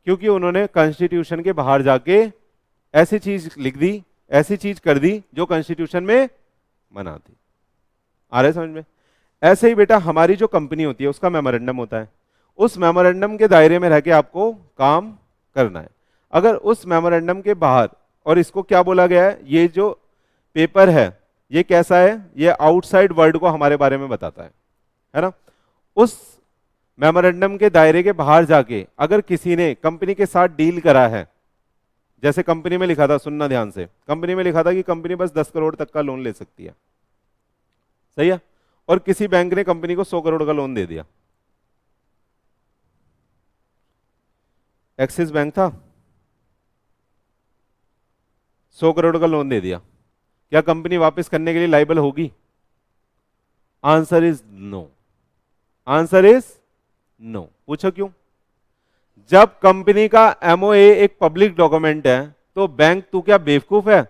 क्योंकि उन्होंने कॉन्स्टिट्यूशन के बाहर जाके ऐसी चीज लिख दी, ऐसी चीज कर दी जो कॉन्स्टिट्यूशन में मना थी। आ रहे समझ में? ऐसे ही बेटा हमारी जो कंपनी होती है उसका मेमोरेंडम होता है, उस मेमोरेंडम के दायरे में रह के आपको काम करना है। अगर उस मेमोरेंडम के बाहर, और इसको क्या बोला गया है, ये जो पेपर है ये कैसा है, ये आउटसाइड वर्ल्ड को हमारे बारे में बताता है ना। उस मेमोरेंडम के दायरे के बाहर जाके अगर किसी ने कंपनी के साथ डील करा है, जैसे कंपनी में लिखा था, सुनना ध्यान से, कंपनी में लिखा था कि कंपनी बस 10 करोड़ तक का लोन ले सकती है, सही है, और किसी बैंक ने कंपनी को 100 करोड़ का लोन दे दिया। एक्सिस बैंक था, 100 करोड़ का लोन दे दिया, क्या कंपनी वापस करने के लिए लाइबल होगी? Answer is no, answer is no. पूछो क्यों? जब कंपनी का एमओए एक पब्लिक डॉक्यूमेंट है, तो बैंक, तू क्या बेवकूफ है,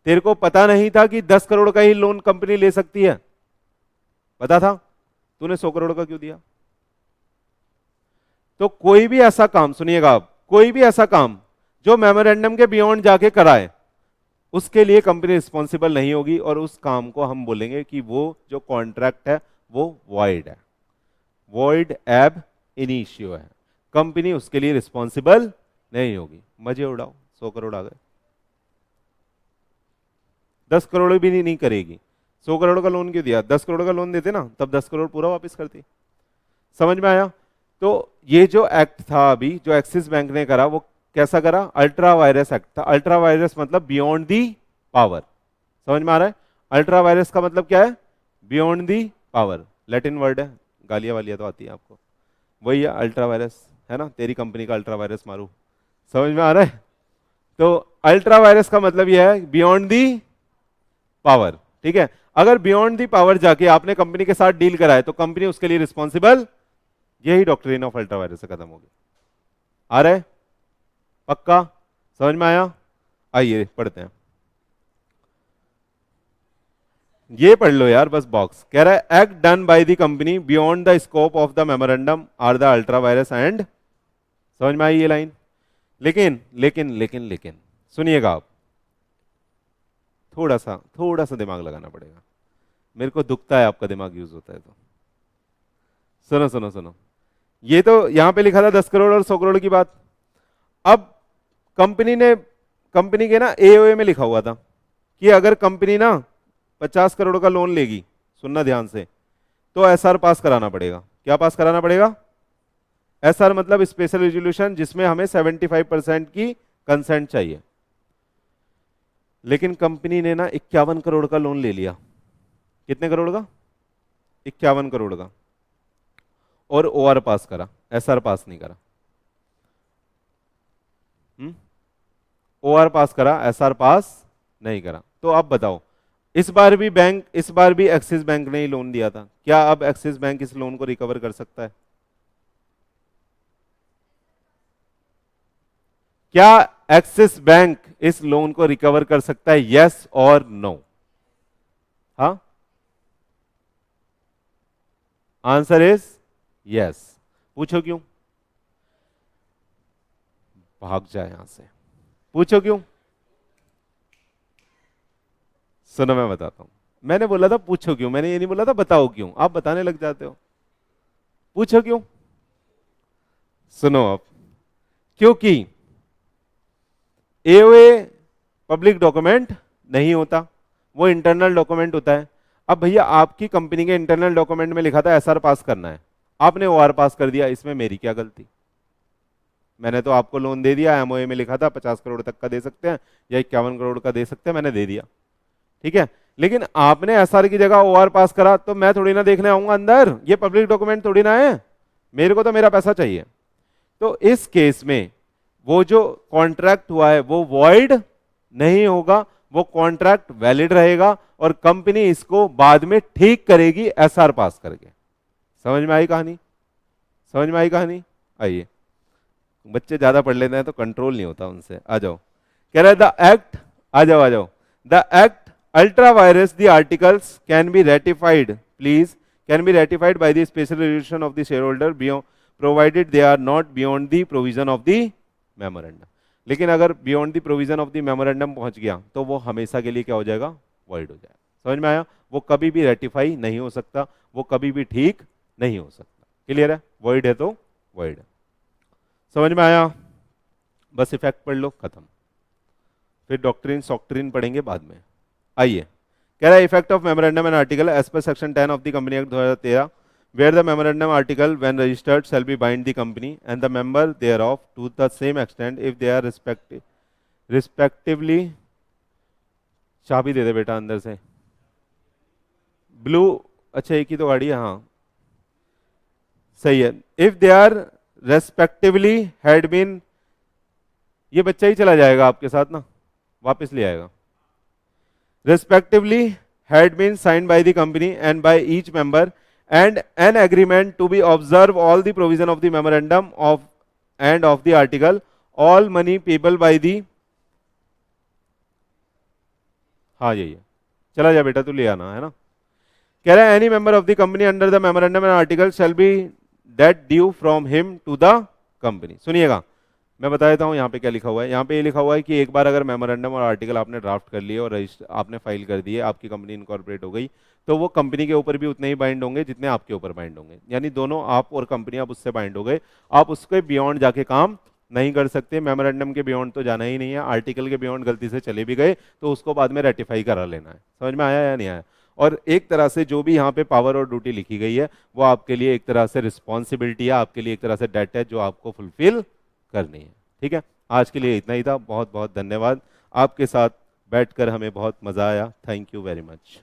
तेरे को पता नहीं था कि 10 करोड़ का ही लोन कंपनी ले सकती है? पता था, तूने 100 करोड़ का क्यों दिया? तो कोई भी ऐसा काम, सुनिएगा आप, कोई भी ऐसा काम जो मेमोरेंडम के बियॉन्ड जाके कराए, उसके लिए कंपनी रिस्पॉन्सिबल नहीं होगी, और उस काम को हम बोलेंगे कि वो जो कॉन्ट्रैक्ट है वो वॉइड है, वॉइड एब इनिशियो है, कंपनी उसके लिए रिस्पॉन्सिबल नहीं होगी। मजे उड़ाओ, 100 करोड़ आ गए, 10 करोड़ भी नहीं करेगी। 100 करोड़ का लोन क्यों दिया? 10 करोड़ का लोन देते ना, तब 10 करोड़ पूरा वापस करती। समझ में आया? तो ये जो एक्ट था अभी, जो एक्सिस बैंक ने करा, वो कैसा करा? अल्ट्रा वायरस एक्ट था। अल्ट्रा वायरस मतलब बियॉन्ड दी पावर। समझ में आ रहा है? अल्ट्रा वायरस का मतलब क्या है? Beyond the power, Latin word है, गालियां वालियां तो आती है आपको, वही है अल्ट्रा वायरस, है ना। तेरी कंपनी का अल्ट्रा वायरस मारू, समझ में आ रहा है? तो अल्ट्रा वायरस का मतलब यह है बियॉन्ड दी पावर, ठीक है। अगर बियॉन्ड दी पावर जाके आपने कंपनी के साथ डील कराए, तो कंपनी उसके लिए रिस्पॉन्सिबल, यही डॉक्ट्रिन ऑफ अल्ट्रा वायरस से खत्म हो गया। आ रहे? पक्का? समझ में आया? आइए पढ़ते हैं, ये पढ़ लो यार बस बॉक्स। कह रहा है act done by the company beyond the scope of the memorandum are the ultra vires and. समझ में आई ये लाइन? लेकिन लेकिन लेकिन लेकिन सुनिएगा आप, थोड़ा सा दिमाग लगाना पड़ेगा, मेरे को दुखता है आपका दिमाग यूज होता है तो। सुनो सुनो सुनो, ये तो यहां पे लिखा था 10 करोड़ और 100 करोड़ की बात। अब कंपनी के ना एओए में लिखा हुआ था कि अगर कंपनी ना 50 करोड़ का लोन लेगी, सुनना ध्यान से, तो एसआर पास कराना पड़ेगा। क्या पास कराना पड़ेगा? एसआर मतलब स्पेशल रेजोल्यूशन, जिसमें हमें 75% की कंसेंट चाहिए। लेकिन कंपनी ने ना 51 करोड़ का लोन ले लिया। कितने करोड़ का? 51 करोड़ का, और ओआर पास करा, एसआर पास नहीं करा। ओआर पास करा, एसआर पास नहीं करा। तो अब बताओ, इस बार भी एक्सिस बैंक ने ही लोन दिया था, क्या अब एक्सिस बैंक इस लोन को रिकवर कर सकता है? क्या एक्सिस बैंक इस लोन को रिकवर कर सकता है? यस और नो? हाँ, आंसर इज यस। पूछो क्यों? भाग जाए यहां से। पूछो क्यों? सुनो मैं बताता हूं। मैंने बोला था पूछो क्यों, मैंने ये नहीं बोला था बताओ क्यों, आप बताने लग जाते हो। पूछो क्यों? सुनो अब, क्योंकि एओए पब्लिक डॉक्यूमेंट नहीं होता, वो इंटरनल डॉक्यूमेंट होता है। अब भैया आपकी कंपनी के इंटरनल डॉक्यूमेंट में लिखा था एसआर पास करना है, आपने ओआर पास कर दिया, इसमें मेरी क्या गलती? मैंने तो आपको लोन दे दिया, एमओए में लिखा था 50 करोड़ तक का दे सकते हैं या 51 करोड़ का दे सकते हैं, मैंने दे दिया, ठीक है। लेकिन आपने एसआर की जगह ओआर पास करा, तो मैं थोड़ी ना देखने आऊंगा अंदर, ये पब्लिक डॉक्यूमेंट थोड़ी ना है, मेरे को तो मेरा पैसा चाहिए। तो इस केस में वो जो कॉन्ट्रैक्ट हुआ है वो वॉइड नहीं होगा, वो कॉन्ट्रैक्ट वैलिड रहेगा और कंपनी इसको बाद में ठीक करेगी एसआर पास करके। समझ में आई कहानी? समझ में आई कहानी? आइए, बच्चे ज्यादा पढ़ लेते हैं तो कंट्रोल नहीं होता उनसे। आ जाओ, कह रहा है द एक्ट, आ जाओ आ जाओ, the act ultra vires the articles can be ratified, please, can be ratified by the special resolution of the share holder beyond provided they are not beyond the provision of the memorandum. लेकिन अगर beyond the provision of the memorandum पहुंच गया तो वो हमेशा के लिए क्या हो जाएगा? वॉइड हो जाएगा। समझ में आया? वो कभी भी रेटिफाई नहीं हो सकता, वो कभी भी ठीक नहीं हो सकता। क्लियर है? वॉइड है तो वॉइड है। समझ में आया? बस इफेक्ट पढ़ लो, खत्म, फिर डॉक्ट्रिन सॉक्ट्रिन पढ़ेंगे बाद में। आइए, कह रहा है effect of memorandum and article as per section 10 of the company act 2013, where the memorandum article when registered shall be bind the company and the member thereof to the same extent if they are respectively, चाबी दे दे बेटा अंदर से, blue, अच्छा एक ही तो गाड़ी है, हाँ सही है, if they are respectively had been, ये बच्चा ही चला जाएगा आपके साथ ना, वापस ले आएगा, respectively had been signed by the company and by each member and an agreement to be observe all the provision of the memorandum of and of the article, all money payable by the, हाँ यही है, चला जा बेटा तू ले आना है ना। कह रहा है any member of the company under the memorandum and article shall be that due from him to the company. सुनिएगा, मैं बता देता हूँ यहाँ पे क्या लिखा हुआ है। यहाँ पे ये लिखा हुआ है कि एक बार अगर मेमोरेंडम और आर्टिकल आपने ड्राफ्ट कर लिए और रजिस्टर आपने फाइल कर दिए, आपकी कंपनी इनकॉर्पोरेट हो गई, तो वो कंपनी के ऊपर भी उतने ही बाइंड होंगे जितने आपके ऊपर बाइंड होंगे, यानी दोनों आप और कंपनी आप उससे बाइंड हो गए, आप उसके बियॉन्ड जाके काम नहीं कर सकते। मेमोरेंडम के बियॉन्ड तो जाना ही नहीं है, आर्टिकल के बियॉन्ड गलती से चले भी गए तो उसको बाद में रेटिफाई करा लेना है। समझ में आया या नहीं आया? और एक तरह से जो भी यहाँ पे पावर और ड्यूटी लिखी गई है वो आपके लिए एक तरह से रिस्पॉन्सिबिलिटी है, आपके लिए एक तरह से डेट है जो आपको फुलफिल करनी है। ठीक है, आज के लिए इतना ही था। बहुत बहुत धन्यवाद, आपके साथ बैठकर हमें बहुत मजा आया। Thank you very much.